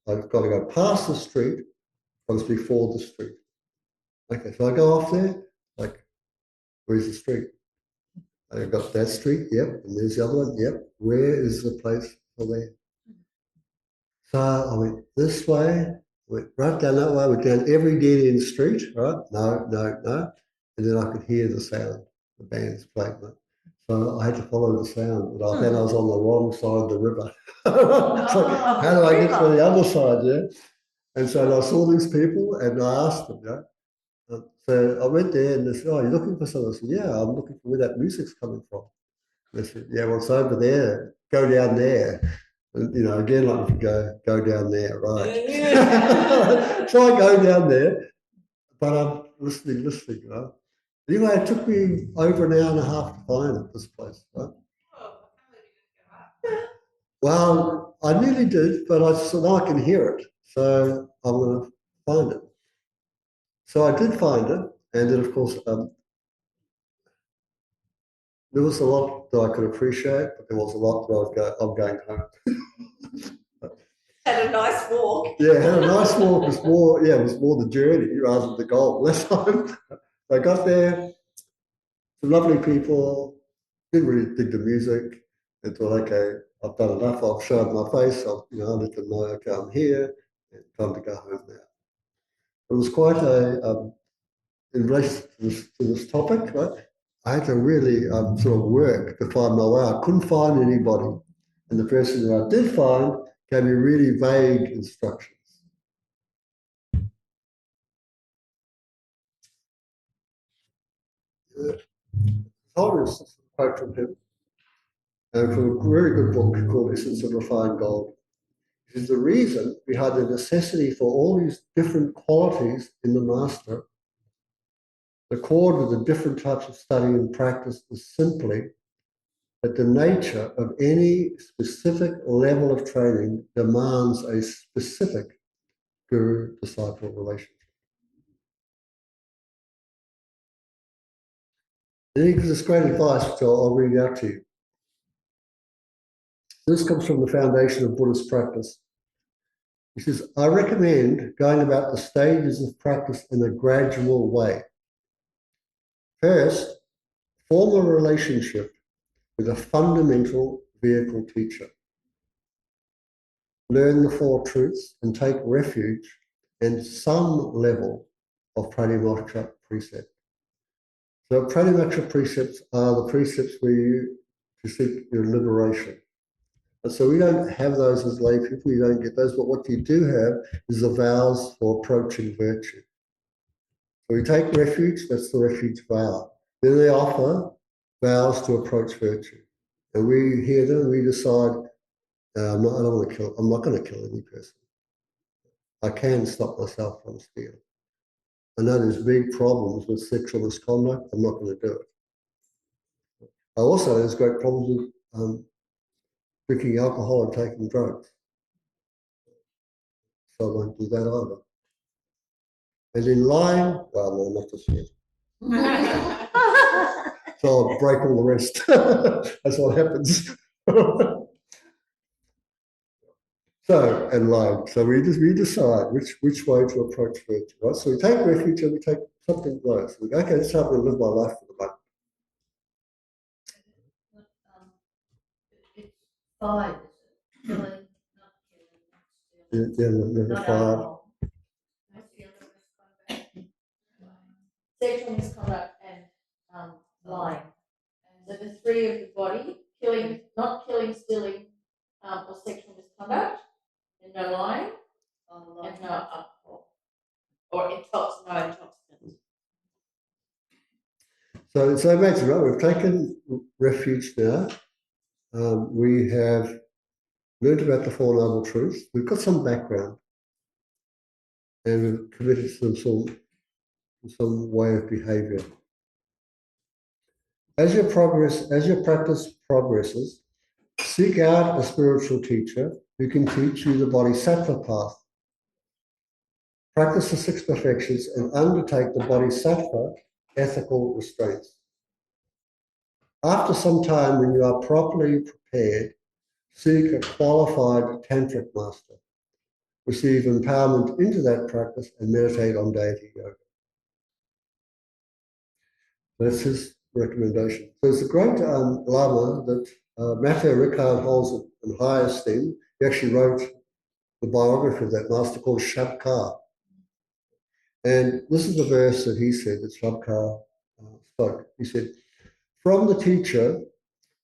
I've got to go past the street, but it's before the street. Okay, so I go off there, like, where's the street? I got that street, yep, and there's the other one, yep. Where is the place for there? So I went this way, went right down that way, went down every dead end street, right? No. And then I could hear the sound, the band's playing. So I had to follow the sound, but then I was on the wrong side of the river. So how do I get to the other side, yeah? And so I saw these people and I asked them, yeah. So I went there and they said, oh, you're looking for something? I said, yeah, I'm looking for where that music's coming from. They said, yeah, well, it's over there. Go down there. And, again, like if you go down there, right? So I go down there, but I'm listening, right? Anyway, it took me over an hour and a half to find this place, right? Well, I nearly did, but I said, now I can hear it. So I'm going to find it. So I did find it. And then, of course, there was a lot that I could appreciate, but there was a lot that I'm going home. Had a nice walk. Yeah, had a nice walk. It was more the journey rather than the goal. Less time. I got there, some lovely people, didn't really dig the music, and thought, okay, I've done enough. I've shown my face. I've, you know, let them know, okay, I'm here. And time to go home now. It was quite a in relation to this topic, right? I had to really sort of work to find my way. I couldn't find anybody, and the person that I did find gave me really vague instructions. Horace is a quote from him, and from a very good book called Essence of Refined Gold. It is the reason behind the necessity for all these different qualities in the master. The chord with the different types of study and practice is simply that the nature of any specific level of training demands a specific guru-disciple relationship. Then he gives this great advice, which I'll read out to you. This comes from the foundation of Buddhist practice. He says, I recommend going about the stages of practice in a gradual way. First, form a relationship with a fundamental vehicle teacher. Learn the Four Truths and take refuge in some level of pranimoksha precept. So pranimoksha precepts are the precepts where you to seek your liberation. And so we don't have those as lay people, you don't get those, but what you do have is the vows for approaching virtue. So we take refuge, that's the refuge vow. Then they offer vows to approach virtue. And we hear them, we decide, I'm not going to kill any person. I can stop myself from stealing. I know there's big problems with sexual misconduct, I'm not going to do it. Also, there's great problems with drinking alcohol and taking drugs. So I won't do that either. And in lying, well, no, not just yet. So I'll break all the rest. That's what happens. So, and lying. So we decide which way to approach virtue, right? So we take refuge and we take something low. So we go, okay, this is how I'm going to live my life for the moment. It's 5, is it? Killing, not killing, not stealing. Yeah, Not 5. alcohol. Sexual misconduct and lying. So the 3 of the body, killing, not killing, stealing, or sexual misconduct, and no lying, and no alcohol, or no intoxicants. So imagine, right, we've taken refuge now. We have learned about the Four Noble Truths. We've got some background. And we've committed to some way of behavior. As your practice progresses, seek out a spiritual teacher who can teach you the bodhisattva path. Practice the 6 perfections and undertake the bodhisattva ethical restraints. After some time, when you are properly prepared, seek a qualified tantric master. Receive empowerment into that practice and meditate on deity yoga. That's his recommendation. So it's a great Lama that Matthew Ricard holds in high esteem. He actually wrote the biography of that master called Shabkar. And this is the verse that he said that Shabkar spoke. He said, from the teacher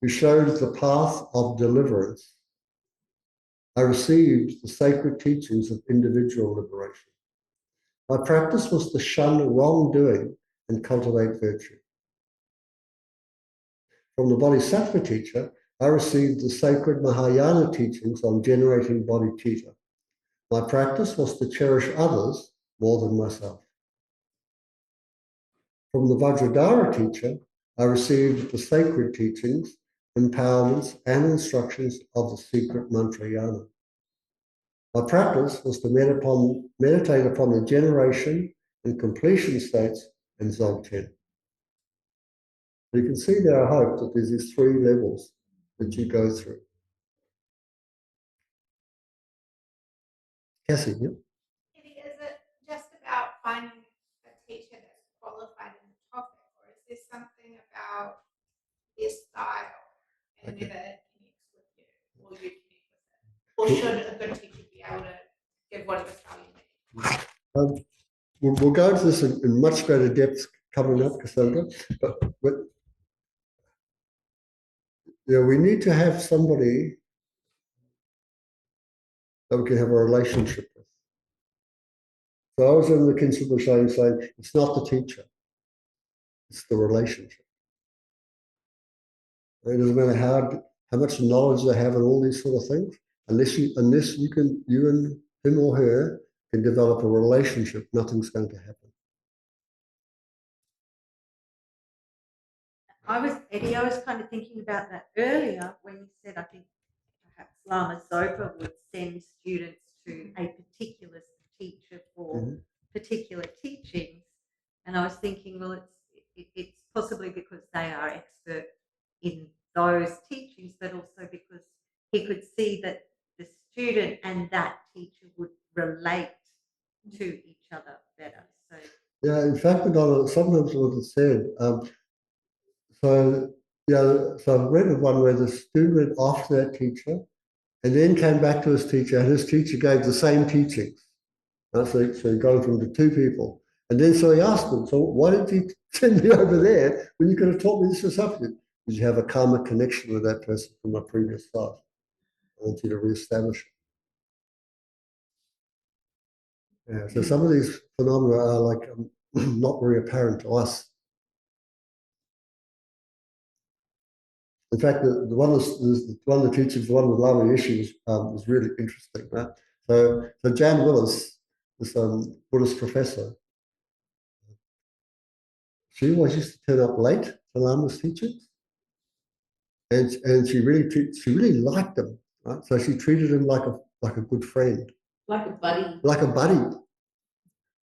who showed the path of deliverance, I received the sacred teachings of individual liberation. My practice was to shun wrongdoing and cultivate virtue. From the Bodhisattva teacher, I received the sacred Mahayana teachings on generating bodhicitta. My practice was to cherish others more than myself. From the Vajradhara teacher, I received the sacred teachings, empowerments, and instructions of the secret mantrayana. My practice was to meditate upon the generation and completion states in Dzogchen. You can see there, I hope, that there's these 3 levels that you go through. Cassie, yeah? Is it just about finding a teacher that's qualified in the topic, or is there something about their style and whether it connects with you, or Or should a good teacher be able to give whatever style you need? We'll go into this in much greater depth coming up, Cassandra, but we need to have somebody that we can have a relationship with. So I was in the principal saying, it's not the teacher, it's the relationship. It doesn't matter how much knowledge they have and all these sort of things, unless you and him or her can develop a relationship, nothing's going to happen. Eddie, I was kind of thinking about that earlier when you said, I think perhaps Lama Zopa would send students to a particular teacher for particular teachings. And I was thinking, well, it's possibly because they are expert in those teachings, but also because he could see that the student and that teacher would relate to each other better. So yeah, in fact, sometimes what it said. So I've read one where the student went after that teacher and then came back to his teacher, and his teacher gave the same teachings. So he got from the two people. And then so he asked them, so why did you send me over there when you could have taught me this or something? Did you have a karma connection with that person from my previous life? I want you to reestablish it. Yeah, so some of these phenomena are like not very apparent to us. In fact, the one of the teachers, the one with Lama Yeshe was really interesting. Right? So Jan Willis, this Buddhist professor, she always used to turn up late to Lama's teachings, and she really liked him. Right? So she treated him like a good friend, like a buddy. like a buddy.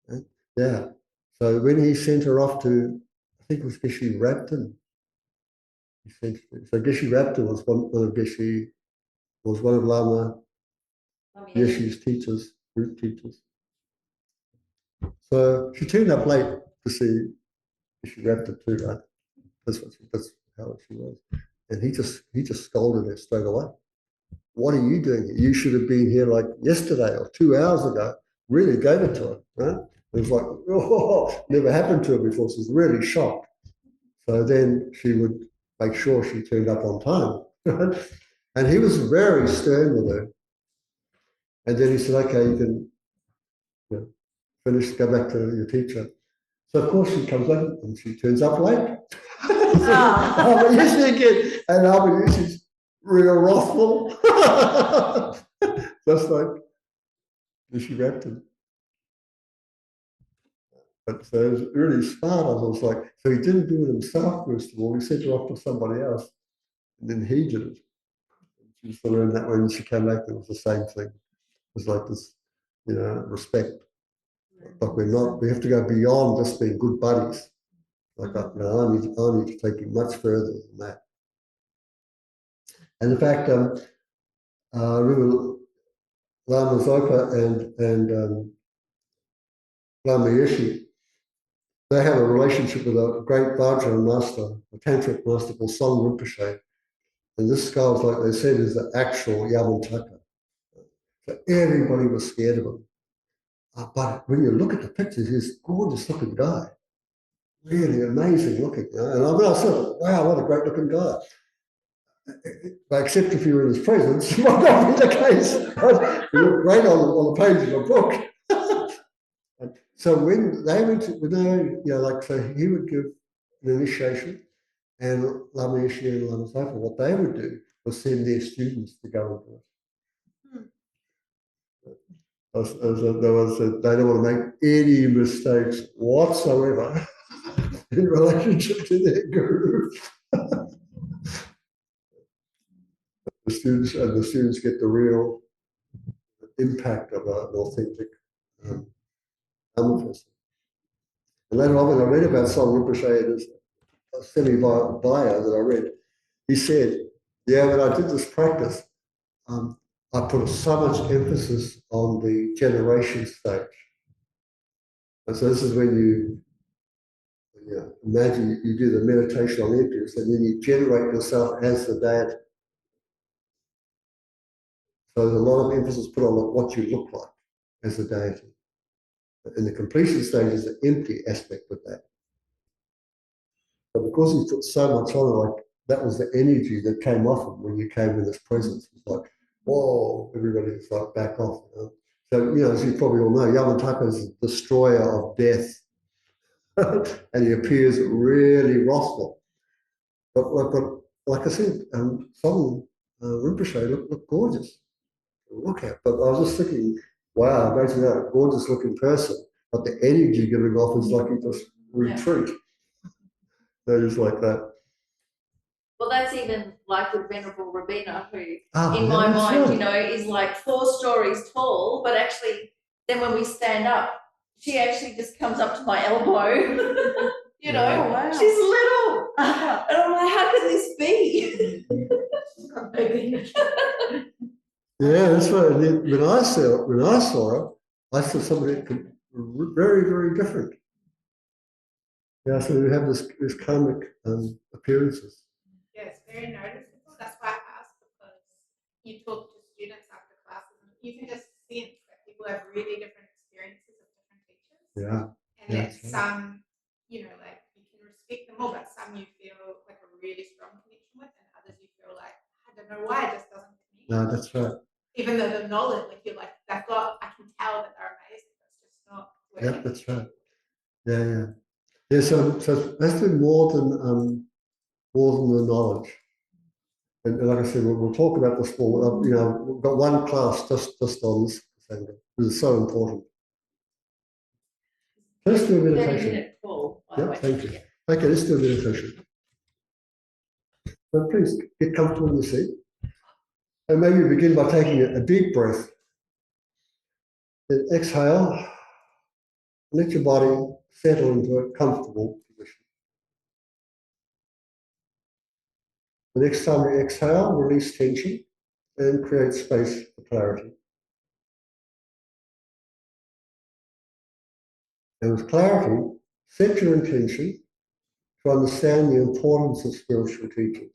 Right? Yeah. So when he sent her off to, I think it was Geshe Rabton. So Geshe Rabton was one of Lama Yeshe's teachers, group teachers. So she turned up late to see Geshe Rabton too, right? That's how she was. And he just scolded her straight away. What are you doing here? You should have been here like yesterday or 2 hours ago. Really gave it to her, right? It was like, oh, never happened to her before. She was really shocked. So then she would make sure she turned up on time. Right? And he was very stern with her. And then he said, okay, you can finish, go back to your teacher. So of course she comes in and she turns up late. But yes, again, and she's real wrathful. Just like she wrapped him. But so it was really smart. I was like, so he didn't do it himself, first of all. He sent her off to somebody else. And then he did it. She used to learn that when she came back, it was the same thing. It was like this, respect. But we have to go beyond just being good buddies. Like, I need to take it much further than that. And in fact, I remember Lama Zopa and Lama Yeshe, they have a relationship with a great Vajra master, a tantric master called Song Rinpoche. And this guy, like they said, is the actual Yamantaka. So everybody was scared of him. But when you look at the pictures, he's a gorgeous looking guy. Really amazing looking. And I said, wow, what a great looking guy. But except if you were in his presence, it might not be the case. He looked great on the page of a book. So when they went to, so he would give an initiation, and Lama Yeshe and Lama Zopa, what they would do was send their students to go and do it. They don't want to make any mistakes whatsoever in relationship to their guru. The students get the real impact of an authentic Dhamma person. And later on, when I read about Song Rinpoche in his semi-bio that I read, he said, yeah, when I did this practice, I put so much emphasis on the generation stage. And so this is when you imagine you do the meditation on emptiness, and then you generate yourself as the deity. So there's a lot of emphasis put on what you look like as a deity. And the completion stage is the empty aspect of that. But because he put so much on it, like that was the energy that came off him when you came in his presence. It's like, whoa, everybody's like back off. You know? So, you know, as you probably all know, Yamataka is the destroyer of death. And he appears really wrathful. But like I said, some Rinpoche look gorgeous. Look at, but I was just thinking, wow, imagine that, a gorgeous looking person, but the energy giving off is like you just retreat. They're just like that. Well, that's even like the Venerable Rabina, who, Ah, in my that's mind, right. you know, is like 4 stories tall, but actually, then when we stand up, she actually just comes up to my elbow. You know, Yeah. Wow. she's little. And I'm like, how can this be? Yeah, that's right. And then when I saw her, I saw somebody very, very different. Yeah, so we have this karmic appearances. Yeah, it's very noticeable. That's why I asked, because you talk to students after classes and you can just sense that people have really different experiences of different teachers. Yeah. And Yeah, that that's right. some, you know, like you can respect them all, but some you feel like a really strong connection with, and others you feel like, I don't know why, it just doesn't connect. No, that's right. Even though the knowledge, like you're like, I can tell that they're amazing, but it's just not working. Yep, that's right. Yeah, yeah. Yeah, so that's been more than the knowledge. And like I said, we'll talk about this more. You know, we've got one class just on this. This is so important. Let's do a meditation. 30-minute call, by the way. Yep, thank you. Okay, let's do a meditation. So please get comfortable in your seat. And maybe begin by taking a deep breath. Then exhale. Let your body settle into a comfortable position. The next time you exhale, release tension and create space for clarity. And with clarity, set your intention to understand the importance of spiritual teachings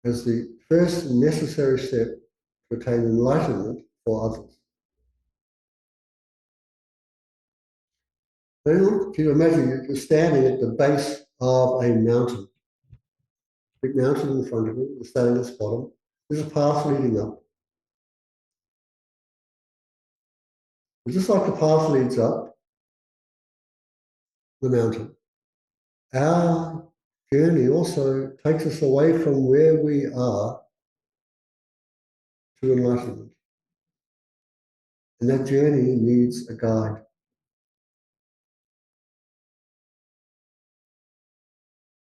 as the first necessary step to attain enlightenment for others. Then, if you imagine you're standing at the base of a mountain, big mountain in front of you, you're standing at the bottom, there's a path leading up. And just like the path leads up the mountain, our journey also takes us away from where we are to enlightenment. And that journey needs a guide.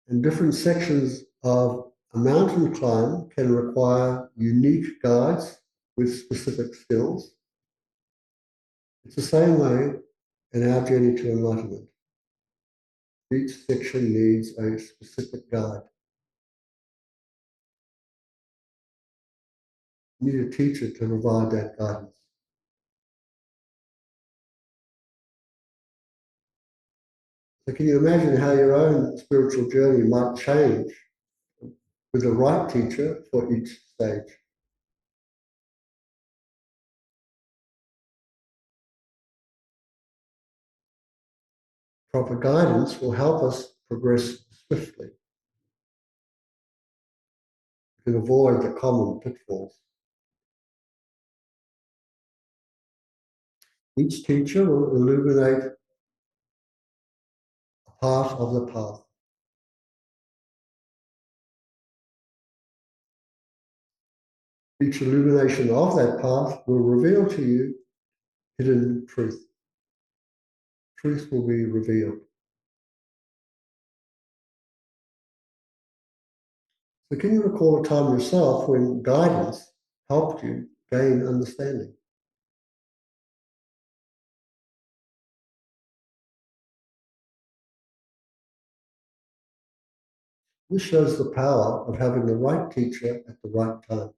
And different sections of a mountain climb can require unique guides with specific skills. It's the same way in our journey to enlightenment. Each section needs a specific guide. You need a teacher to provide that guidance. So can you imagine how your own spiritual journey might change with the right teacher for each stage? Proper guidance will help us progress swiftly. We can avoid the common pitfalls. Each teacher will illuminate a part of the path. Each illumination of that path will reveal to you hidden truth. Truth will be revealed. So can you recall a time yourself when guidance helped you gain understanding? This shows the power of having the right teacher at the right time.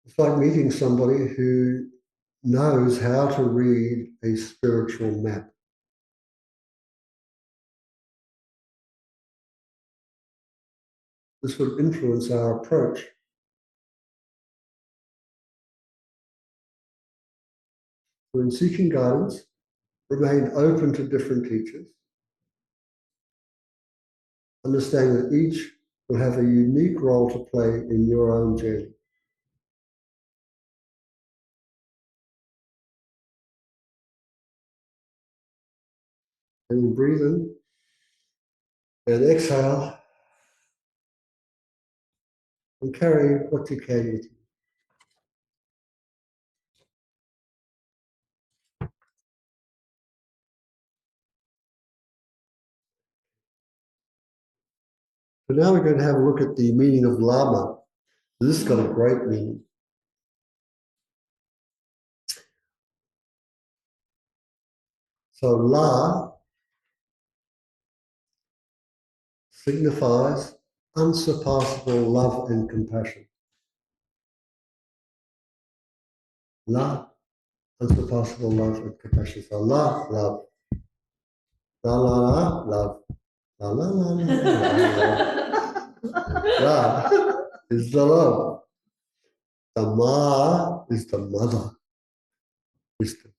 It's like meeting somebody who knows how to read a spiritual map. This would influence our approach. When seeking guidance, remain open to different teachers. Understand that each will have a unique role to play in your own journey. And you breathe in and exhale and carry what you can with you. So now we're going to have a look at the meaning of Lama. This has got a great meaning. So La signifies unsurpassable love and compassion. La, unsurpassable love and compassion. So La, love. La, la, la, love. La, la, la, la, la. La is the love. The Ma is the mother. Wisdom.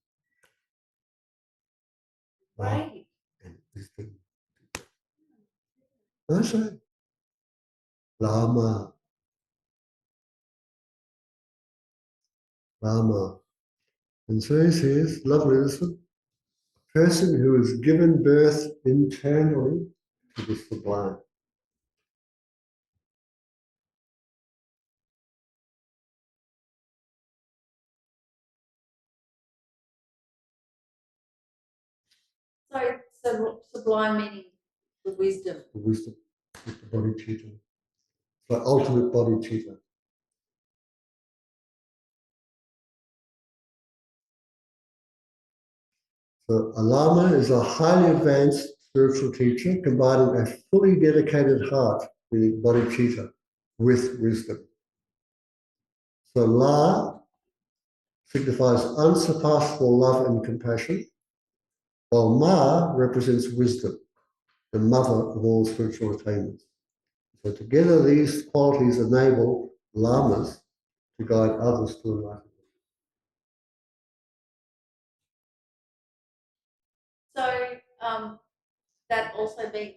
Right. And wisdom. That's it. Lama. Lama. And so he says, lovely, listen, person who has given birth internally to the sublime. So sublime meaning the wisdom. The wisdom is the bodhicitta. It's the ultimate bodhicitta. So a Lama is a highly advanced spiritual teacher combining a fully dedicated heart, meaning bodhicitta, with wisdom. So La signifies unsurpassable love and compassion, while Ma represents wisdom, the mother of all spiritual attainments. So together these qualities enable Lamas to guide others to enlightenment. So that also means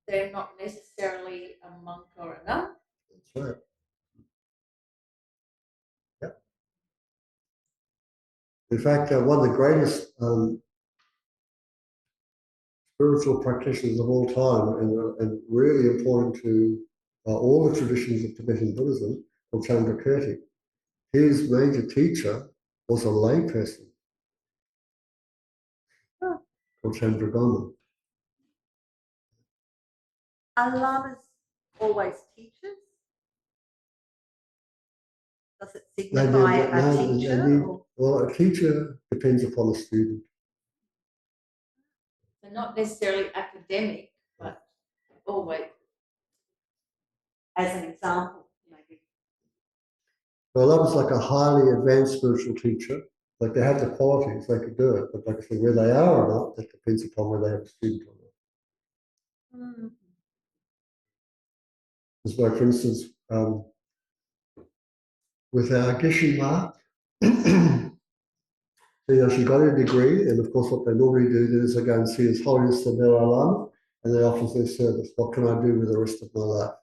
they're not necessarily a monk or a nun. That's right. Yep. In fact, one of the greatest spiritual practitioners of all time, and really important to all the traditions of Tibetan Buddhism, called Chandrakirti. His major teacher was a layperson called Chandragona. Are lamas always teachers? Does it signify a teacher? Well, a teacher depends upon a student. So not necessarily academic, but always. As an example, maybe. Well, that was like a highly advanced spiritual teacher. Like they have the qualities, they could do it. But like I said, where they are or not, that depends upon whether they have a student or not. Mm. It's like, for instance, with our Geshe Ma, she got a degree, and of course, what they normally do then is they go and see His Holiness the Dalai Lama, and they offer their service. What can I do with the rest of my life?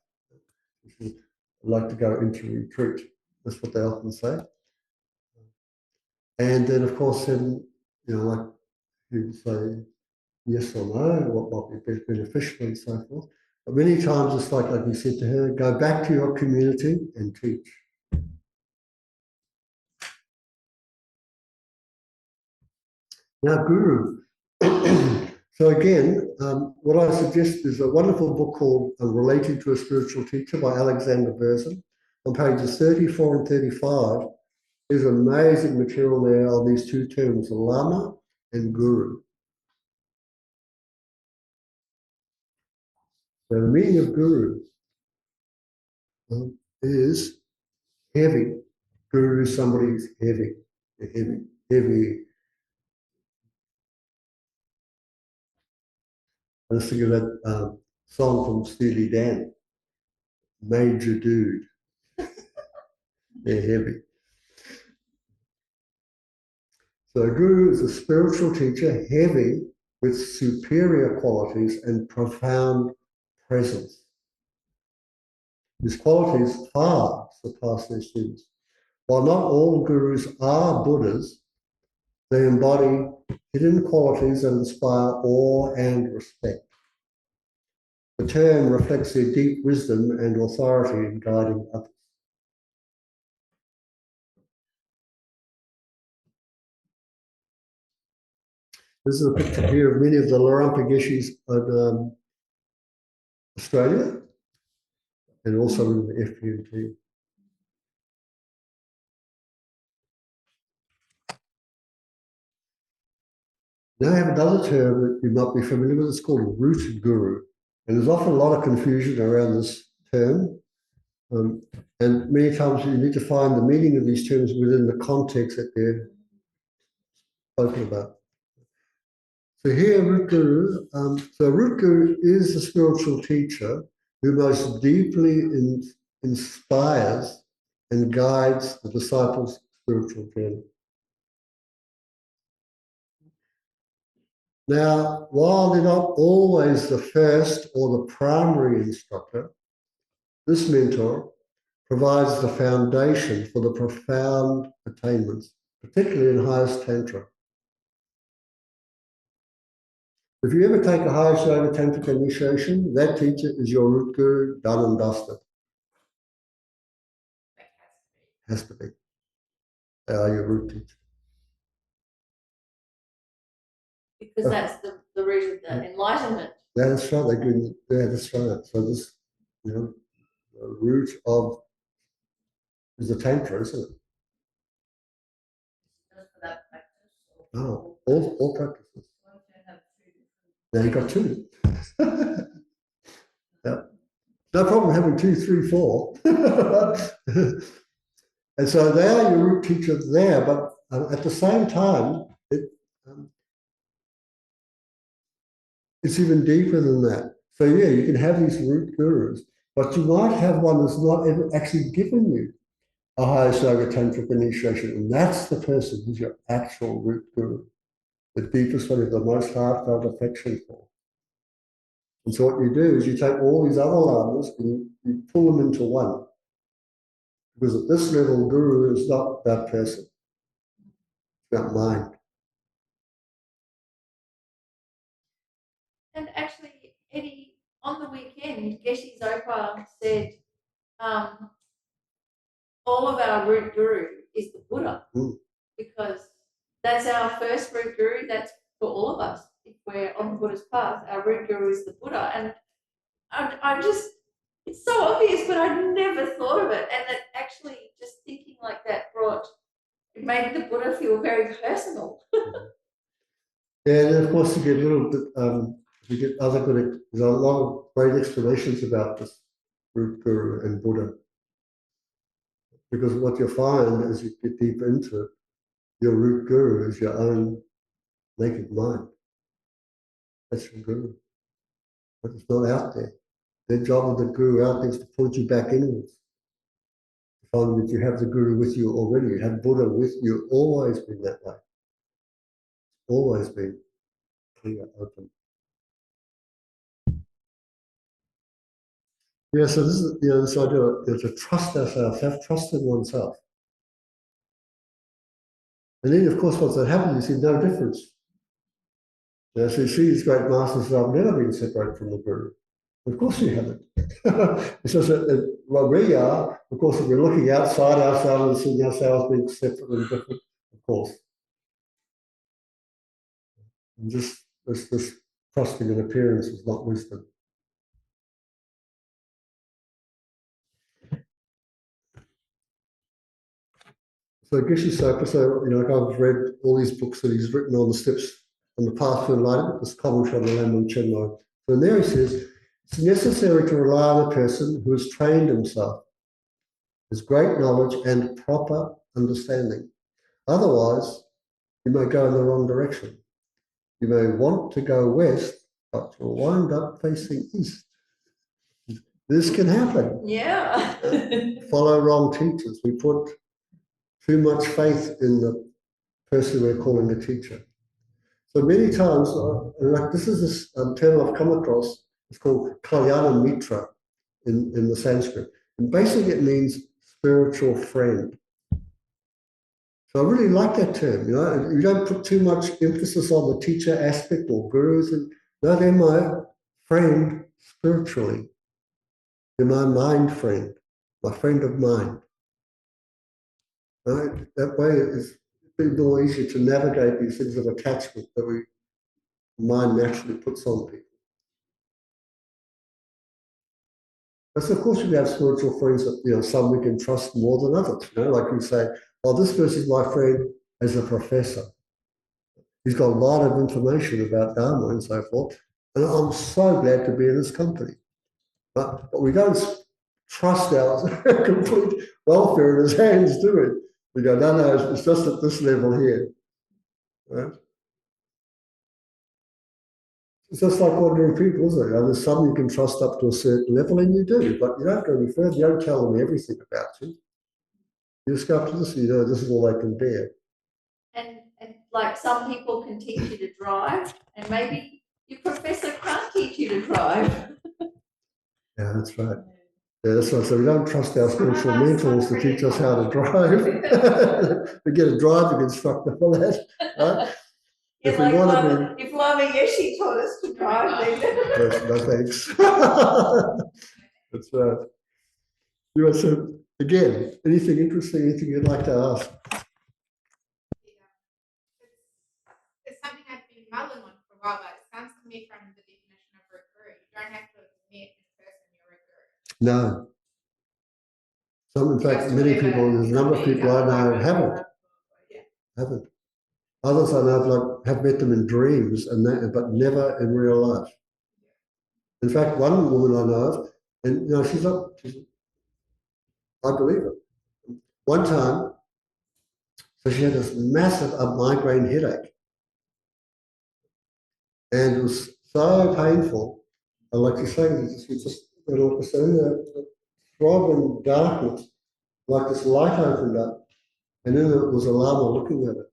I'd like to go into retreat. That's what they often say. And then, of course, then, like you would say yes or no, what might be beneficial and so forth. But many times it's like you said to her, go back to your community and teach. Now, Guru. So again, what I suggest is a wonderful book called Relating to a Spiritual Teacher by Alexander Berzin. On pages 34 and 35, there's amazing material there on these two terms, Lama and Guru. So the meaning of Guru is heavy, guru is somebody who's heavy, heavy. I was thinking of that song from Steely Dan, Major Dude. They're heavy. So a guru is a spiritual teacher, heavy with superior qualities and profound presence. These qualities far surpass their students. While not all gurus are Buddhas, they embody hidden qualities that inspire awe and respect. The term reflects their deep wisdom and authority in guiding others. This is a picture here of many of the Larampa Geshis in Australia and also in the FPMT. Now I have another term that you might be familiar with. It's called root guru. And there's often a lot of confusion around this term. And many times you need to find the meaning of these terms within the context that they're spoken about. So here, root guru. So root guru is the spiritual teacher who most deeply inspires and guides the disciples' spiritual journey. Now, while they're not always the first or the primary instructor, this mentor provides the foundation for the profound attainments, particularly in highest tantra. If you ever take a highest yoga tantric initiation, that teacher is your root guru, done and dusted. Has to be. They are your root teacher. Because that's the root of the enlightenment. That's right. That's right. So this, the root of is the tantra, isn't it? Just for that practice. Oh, all practices. Now you got two. Yeah. No problem having 2, 3, 4. And so they are your root teacher there, but at the same time, it's even deeper than that. So yeah, you can have these root gurus, but you might have one that's not ever actually given you a highest yoga tantric initiation, and that's the person who's your actual root guru, the deepest one, the most heartfelt affection for. And so what you do is you take all these other lamas and you pull them into one. Because at this level, guru is not that person. It's not mind. And actually, Eddie, on the weekend, Geshe Zopa said, all of our root guru is the Buddha, because that's our first root guru. That's for all of us. If we're on the Buddha's path, our root guru is the Buddha. And I'm just, it's so obvious, but I never thought of it. And that actually just thinking like that it made the Buddha feel very personal. Yeah, and of course you get a little bit, you get other good, there's a lot of great explanations about this root guru and Buddha. Because what you'll find as you get deep into it, your root guru is your own naked mind. That's your guru. But it's not out there. The job of the guru out there is to point you back inwards. To find that you have the guru with you already. You have Buddha with you. Always been that way. Always been clear, open. Yeah, so this is this idea to trust ourselves, have trust in oneself. And then, of course, once that happens, you see no difference. So you see these great masters that have never been separated from the guru. Of course you haven't. It's just that what we are, of course, if we're looking outside ourselves and seeing ourselves being separate and different, of course. And just this trusting an appearance is not wisdom. So Geshe Sopa, I've read all these books that he's written on the steps on the path to enlightenment, this commentary on the Lamb and Chenmo. So in there he says, it's necessary to rely on a person who has trained himself, has great knowledge and proper understanding. Otherwise, you may go in the wrong direction. You may want to go west, but you'll wind up facing east. This can happen. Yeah. Follow wrong teachers. We put too much faith in the person we're calling a teacher. So many times, like this is this term I've come across, it's called Kalyana Mitra in the Sanskrit. And basically it means spiritual friend. So I really like that term, you know, you don't put too much emphasis on the teacher aspect or gurus. And no, they're my friend spiritually. They're my mind friend, my friend of mind. Right? That way it's a bit more easier to navigate these things of attachment that we mind naturally puts on people. But of course we have spiritual friends that, you know, some we can trust more than others. You know, like we say, oh, this person's my friend as a professor. He's got a lot of information about Dharma and so forth. And I'm so glad to be in his company. But we don't trust our complete welfare in his hands, do we? We go, no, it's just at this level here. Right? It's just like ordinary people, isn't it? There's some you can trust up to a certain level, and you do, but you don't go any further. You don't tell them everything about you. You just go up to this, you know, this is all they can bear. And like some people can teach you to drive, and maybe your professor can't teach you to drive. Yeah, that's right. Yeah, that's right. So we don't trust our spiritual mentors to teach us how to drive. We get a driving instructor for that. Right? Yeah, If like we want to be, if Lama Yeshi taught us to drive, then no thanks. That's right. You want to, again, anything interesting, anything you'd like to ask? It's something I've been mulling on for a while, but it sounds to me from the definition of a guru, you don't have to admit in person you're a guru. No. In fact, many people, there's a number of people I know haven't. Haven't. Others I know have met them in dreams, but never in real life. In fact, one woman I know of, and you know, I believe it. One time, so she had this massive migraine headache, and it was so painful. And like she's saying, she just in the throbbing darkness, like this light opened up, and then there was a Lama looking at it.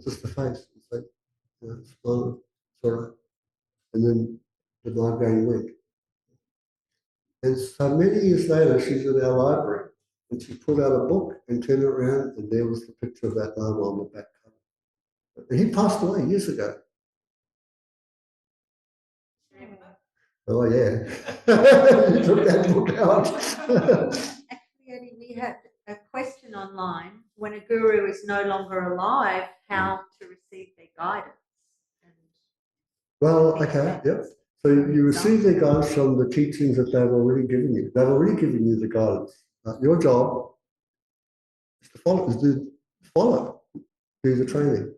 Just the face. It's like, you know, it's fine, it's all right. And then the migraine went. And so many years later, she's in our library, and she pulled out a book and turned it around, and there was the picture of that Lama on the back cover. And he passed away years ago. Oh yeah, you took that book out. Actually, Eddie, we had a question online. When a guru is no longer alive, how to receive their guidance? Well, okay, yep. So you receive their guidance from the teachings that they've already given you. They've already given you the guidance. Your job is to follow, do the training.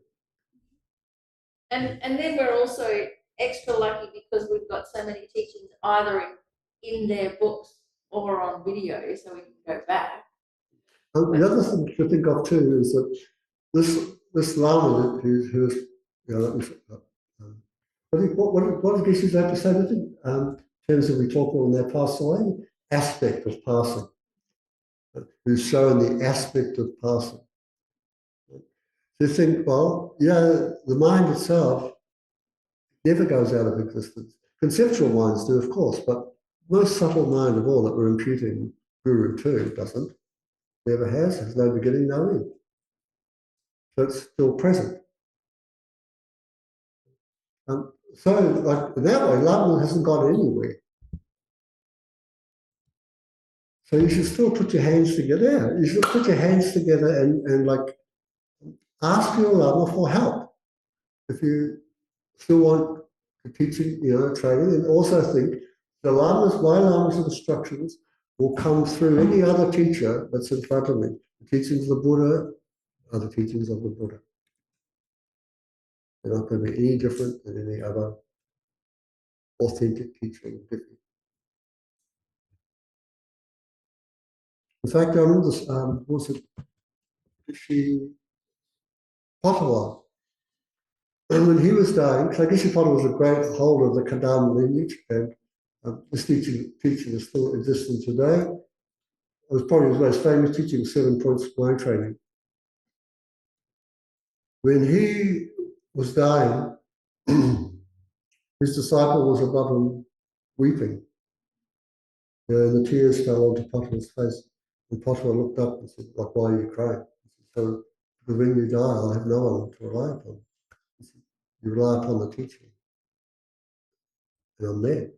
and then we're also extra lucky because we've got so many teachings either in their books or on video, so we can go back. The other thing to think of too is that this Lama who's you know, what I guess is that to say in terms of we talk when they pass away, aspect of passing, who's shown the aspect of passing. So you think, well, you know, the mind itself never goes out of existence. Conceptual minds do, of course, but most subtle mind of all that we're imputing guru to doesn't. Never has no beginning, no end. So it's still present. So, like that way, Lama hasn't gone anywhere. So you should still put your hands together. You should put your hands together and like ask your Lama for help. If you still want the teaching, you know, training, and also think my Lama's instructions will come through any other teacher that's in front of me. The teachings of the Buddha are the teachings of the Buddha. They're not going to be any different than any other authentic teaching. In fact, I remember this, was it Potawatomi? And when he was dying, so I guess Potawatomi was a great holder of the Kadam lineage, and this teaching is still existing today. It was probably his most famous teaching, 7 points of mind training. When he was dying, his disciple was above him weeping. And the tears fell onto Potawatomi's face. And Potawatomi looked up and said, like, why are you crying? He said, so, because when you die, I'll have no one to rely upon. He said, you rely upon the teaching. And I'm there.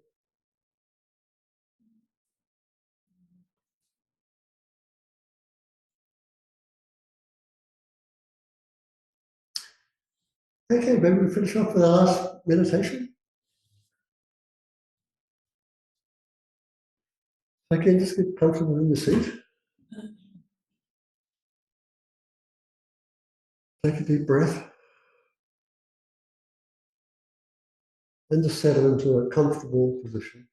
Okay, maybe we finish off with our last meditation. Okay, just get comfortable in your seat. Take a deep breath. And just settle into a comfortable position.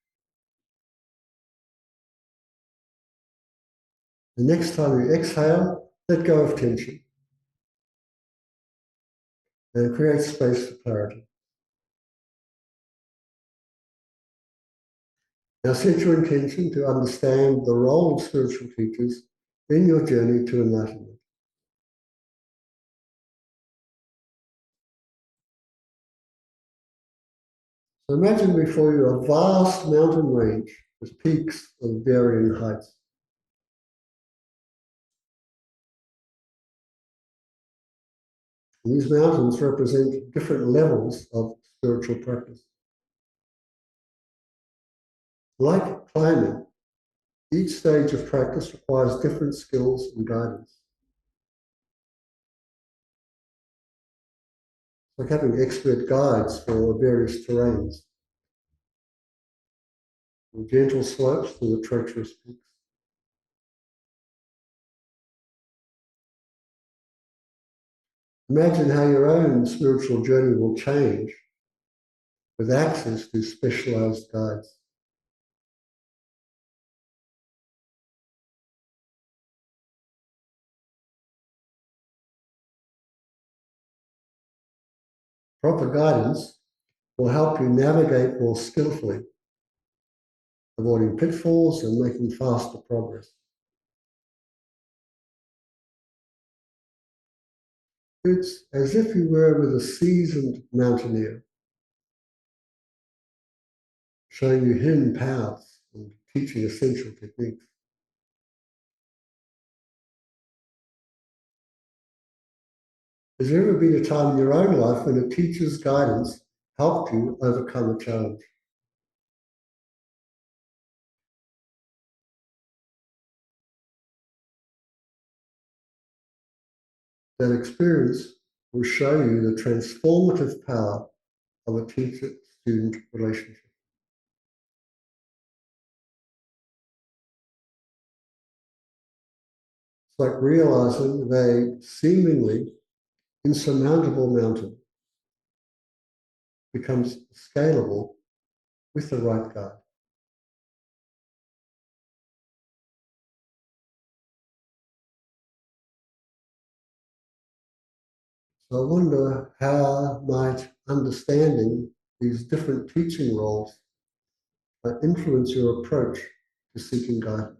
The next time you exhale, let go of tension. And create space for clarity. Now set your intention to understand the role of spiritual teachers in your journey to enlightenment. So imagine before you a vast mountain range with peaks of varying heights. And these mountains represent different levels of spiritual practice. Like climbing, each stage of practice requires different skills and guidance. Like having expert guides for various terrains, from gentle slopes to the treacherous peaks. Imagine how your own spiritual journey will change with access to specialized guides. Proper guidance will help you navigate more skillfully, avoiding pitfalls and making faster progress. It's as if you were with a seasoned mountaineer, showing you hidden paths and teaching essential techniques. Has there ever been a time in your own life when a teacher's guidance helped you overcome a challenge? That experience will show you the transformative power of a teacher-student relationship. It's like realizing they seemingly insurmountable mountain becomes scalable with the right guide. So I wonder how might understanding these different teaching roles influence your approach to seeking guidance.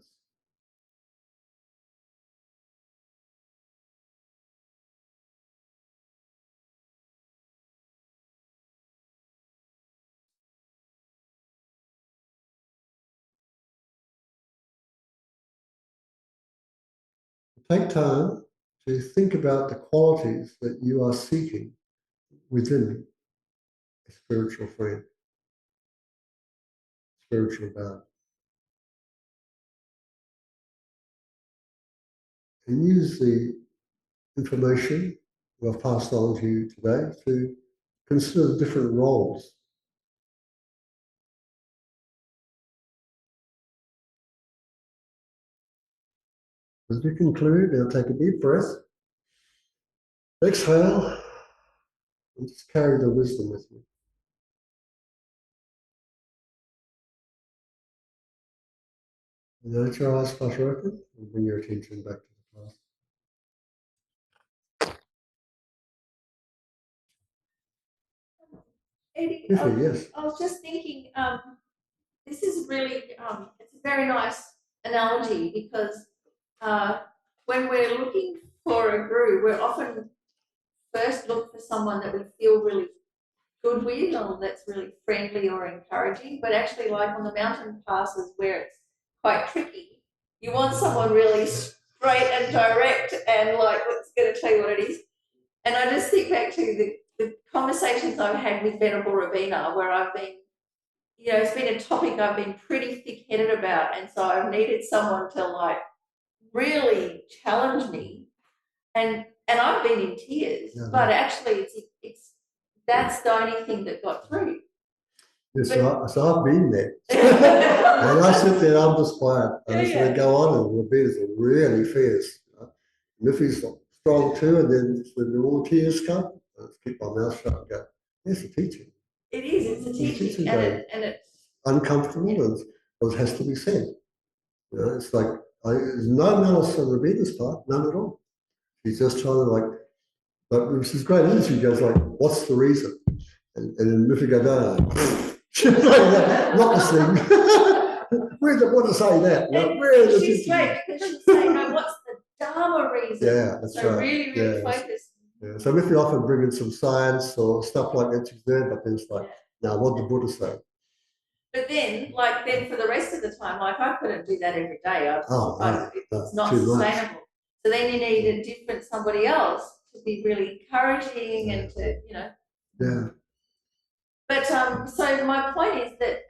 Take time to think about the qualities that you are seeking within a spiritual friend, spiritual guide. And use the information I've passed on to you today to consider different roles. As we conclude, now take a deep breath, exhale, and just carry the wisdom with you. Let your eyes flutter open and bring your attention back to the class. Eddie, Miffy, yes. I was just thinking, this is really, it's a very nice analogy because when we're looking for a guru, we're often first look for someone that we feel really good with or that's really friendly or encouraging. But actually, like on the mountain passes where it's quite tricky, you want someone really straight and direct and like what's going to tell you what it is. And I just think back to the conversations I've had with Venerable Ravina, where I've been, you know, it's been a topic I've been pretty thick-headed about, and so I've needed someone to like really challenge me, and I've been in tears, but actually it's that's the only thing that got through. Yes, so I've been there. And I sit there, I'm just quiet. And so they go on, and the beers are really fierce. Miffy's strong too, and then when the all tears come, I just keep my mouth shut and go, yes, a teaching. It is, it's a teaching, and it's uncomfortable, and it has to be said. You know, it's like there's no malice on Ravina's part, none at all. She's just trying to like, but which is great, isn't it? She goes like, what's the reason? And then Miffy goes, no. She's like that, not listening. Where's the, what to say that? And where is the she's great because she'll say, no, what's the Dharma reason? Yeah, that's so right. really focus. Yeah. So Miffy often bring in some science or stuff like that, she's there, but then it's like, now what did the Buddha say? But then, like, then for the rest of the time, like, I couldn't do that every day. It's not sustainable. So then you need a different somebody else to be really encouraging and to, you know. Yeah. But so my point is that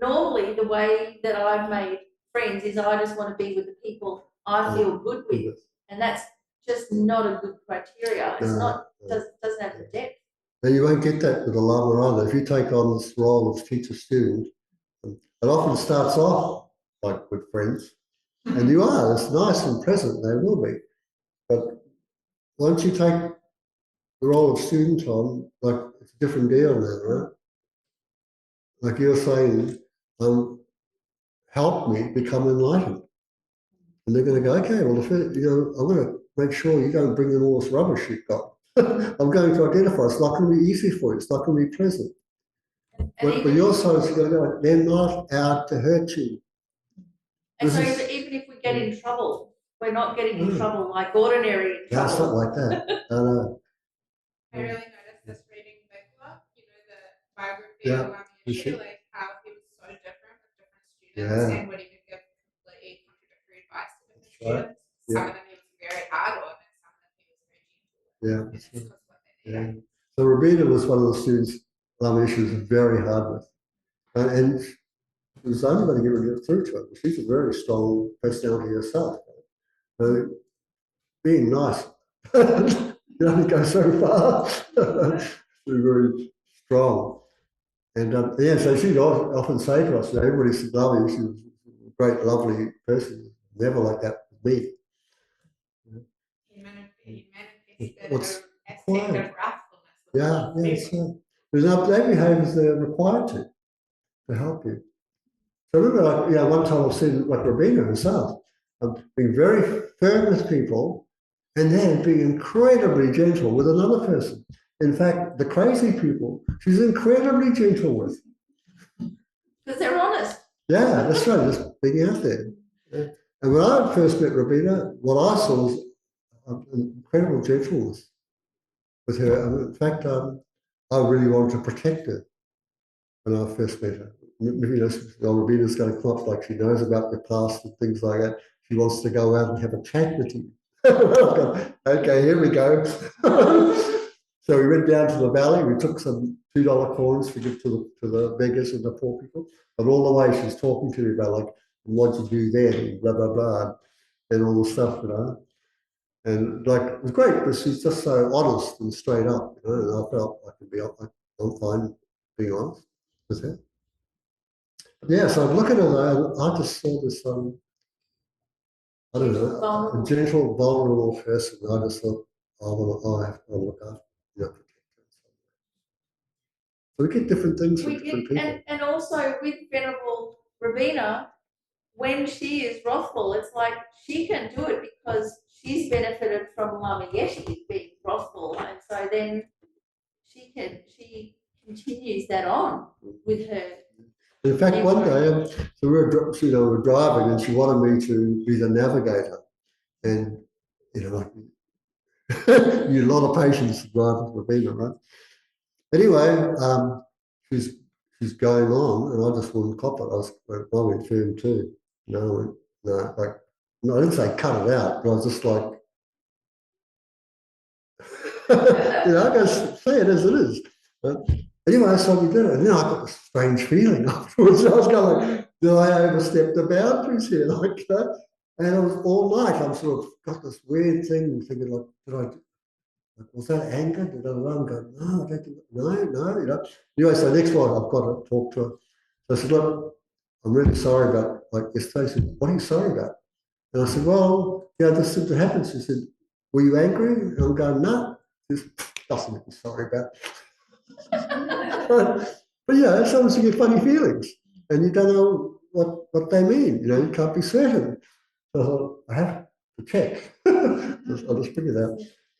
normally the way that I've made friends is I just want to be with the people I feel good with, and that's just not a good criteria. It's not doesn't have the depth. And you won't get that with a Lama either. If you take on this role of teacher-student, it often starts off like with friends, and you are. It's nice and present. They will be, but once you take the role of student on, like it's a different deal now, right? Like you're saying, help me become enlightened. And they're going to go, okay, well, if it, you know, I'm going to make sure you don't bring in all this rubbish you've got. I'm going to identify. It's not going to be easy for you. It's not going to be pleasant. But your soul's going to go, they're not out to hurt you. And so even if we get in trouble, we're not getting in trouble like ordinary trouble. No, it's not like that. No. I really noticed this reading Bigla, you know, the biography of Lama, like how he was so different with different students and would even give completely contradictory advice to different students. Some of them he was very hard on and some of them he was very gentle with. Yeah. So Ravina was one of the students Lama she was very hard with. And she was only going to get through to her. She's a very strong personality herself. Being nice. You only go so far. She's very strong. And so she'd often say to us, you know, everybody said lovely, she was a great, lovely person. Never like that with me. He manifested an aspect of wrathfulness. There's no behaviours they're required to help you. So remember, like, you know, one time I've seen like Ravina herself, being very firm with people and then being incredibly gentle with another person. In fact, the crazy people, she's incredibly gentle with. Because they're honest. Yeah, that's right, just being out there. Yeah. And when I first met Ravina, what I saw was incredible gentleness with her. In fact, I really wanted to protect her when I first met her. Maybe Ravina's going to come up like she knows about your past and things like that. She wants to go out and have a chat with you. Okay, here we go. So we went down to the valley. We took some $2 coins to give to the beggars and the poor people. But all the way she's talking to me about like what you do then, blah blah blah, and all the stuff, you know. And like it was great because she's just so honest and straight up, you know. And I felt I could be, I'm fine being honest with her. Yeah, so I'm looking at her, I just saw this, I don't know, a gentle, vulnerable person. I just thought, I have to look after, you know, protect her. So we get different things from different people. And also with Venerable Ravina, when she is wrathful, it's like she can do it because she's benefited from Lama Yeshe being wrathful, and so then she continues that on with her. In fact, one day, so we were driving, and she wanted me to be the navigator, and like you a lot of patience driving for Bina, right? Anyway, she's going on, and I just wouldn't cop it. I went firm too. No, like no, I didn't say cut it out, but I was just like, I gotta say it as it is. But anyway, so we did it, and then I got this strange feeling afterwards. I was going, like, did I overstep the boundaries here? Like that? And it was all night. I'm sort of got this weird thing, thinking like, did I? Was that anger? Did I go, no, I don't think, no. Anyway, so next one, I've got to talk to her. So I said, look, I'm really sorry about, like, yesterday. She said, what are you sorry about? And I said, well, this thing that happened. She said, were you angry? And I'm going, no. She said, doesn't make me sorry about. But yeah, sometimes you get funny feelings, and you don't know what they mean. You can't be certain. So I have to check. I'll just figure it out.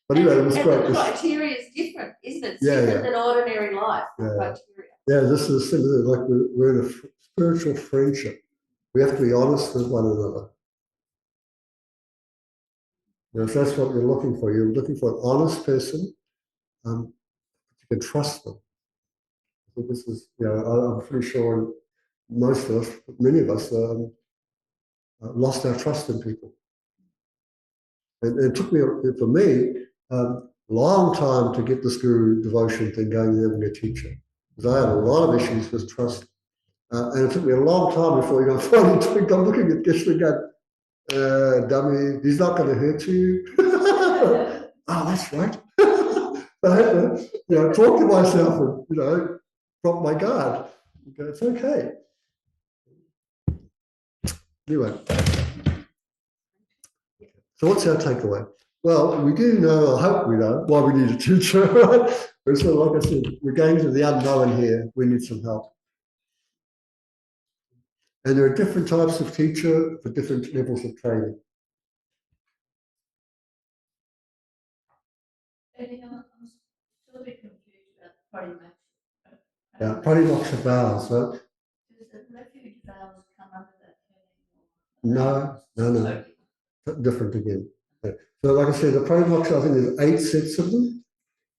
But anyway, it was great. And the criteria is different, isn't it? It's Yeah, different than ordinary life. Criteria. Yeah, this is similar. Like we're in a spiritual friendship. We have to be honest with one another. So that's what you're looking for. You're looking for an honest person. You can trust them. I think this is, I'm pretty sure most of us, many of us, lost our trust in people. And it took me, for me, a long time to get this guru devotion thing going and having a teacher. Because I had a lot of issues with trust. And it took me a long time before, finally twigged. I'm looking at this and going, dummy, he's not going to hurt you. Oh, that's right. I had to, talk to myself and, drop my guard. Go, it's okay. Anyway. So what's our takeaway? Well, we do know, I hope we know, why we need a teacher, right? But so, like I said, we're going to the unknown here. We need some help. And there are different types of teacher for different levels of training. I'm still a bit confused about the party Yeah, party vows, right? Does the refuge vows come under that term? No. Different again. Yeah. So like I said, the party I think there's 8 sets of them,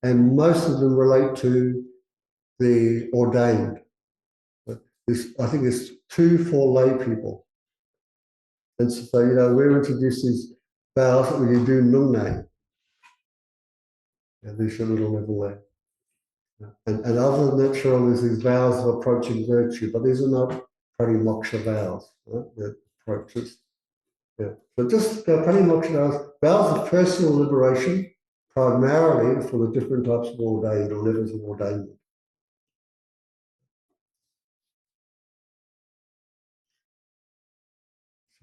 and most of them relate to the ordained. I think there's 2 for lay people. And so, we're introduced these vows that we can do nungne. And there's a little level there. And other than that, sure, there's these vows of approaching virtue, but these are not parimoksha vows, right? They're approaches. Yeah. So just parimoksha vows of personal liberation, primarily for the different types of ordained or levels of ordainment.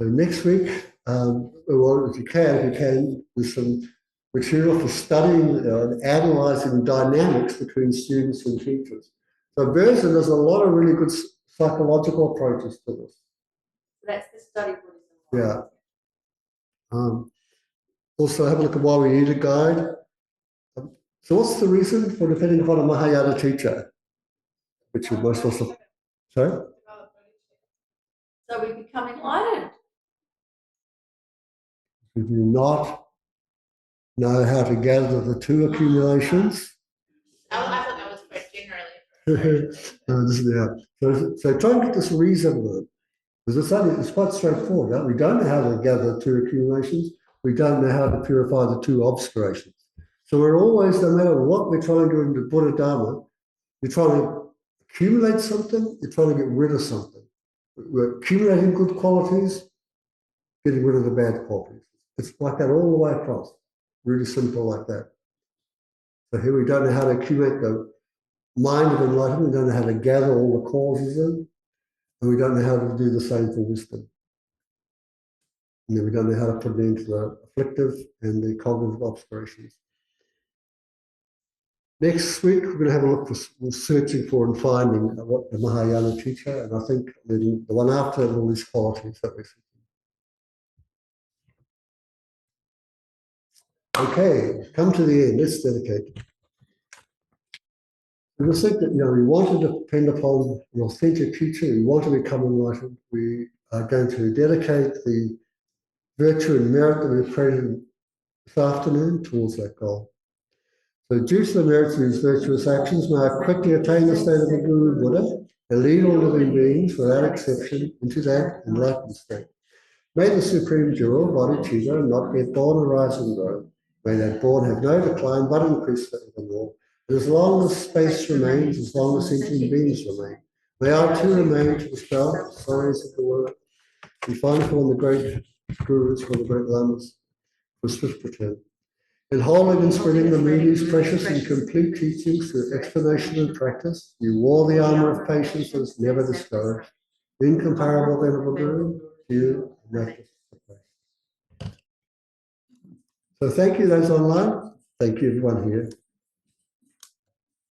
So next week, well, if you can, there's some material for studying and analysing dynamics between students and teachers. So Brisbane does a lot of really good psychological approaches to this. That's the study Buddhism. Yeah. Also have a look at why we need a guide. So what's the reason for depending upon a Mahayana teacher? Which is most also, sorry? So we become enlightened. We do not know how to gather the 2 accumulations. I thought that was for generally. So try and get this reason word. Because it's quite straightforward. Right? We don't know how to gather 2 accumulations. We don't know how to purify the 2 obscurations. So we're always, no matter what we're trying to do in the Buddha Dharma, you're trying to accumulate something, you're trying to get rid of something. We're accumulating good qualities, getting rid of the bad qualities. It's like that all the way across. Really simple like that. So here we don't know how to accumulate the mind of enlightenment, we don't know how to gather all the causes in, and we don't know how to do the same for wisdom. And then we don't know how to put it into the afflictive and the cognitive obscurations. Next week, we're going to have a look for searching for and finding what the Mahayana teacher, and I think then the one after all these qualities that we're seeking. Okay, come to the end. Let's dedicate. We just think that, we want to depend upon an authentic teacher. We want to become enlightened. We are going to dedicate the virtue and merit that we've created this afternoon towards that goal. So due to the merits of these virtuous actions, may I quickly attain the state of the Guru Buddha and lead all living beings without exception into that enlightened state. May the Supreme Jewel, bodhicitta, not yet born arise and grow. May that born have no decline but increase forevermore. And as long as space remains, as long as sentient beings remain, may I too remain to dispel the sorrows of the world. We find for the great Gurus, for the great Lamas, for swift return. In holding and spreading the Muni's precious and complete teachings through explanation and practice, you wore the armor of patience that is never discouraged. The incomparable Venerable Guru, you and so thank you those online. Thank you everyone here.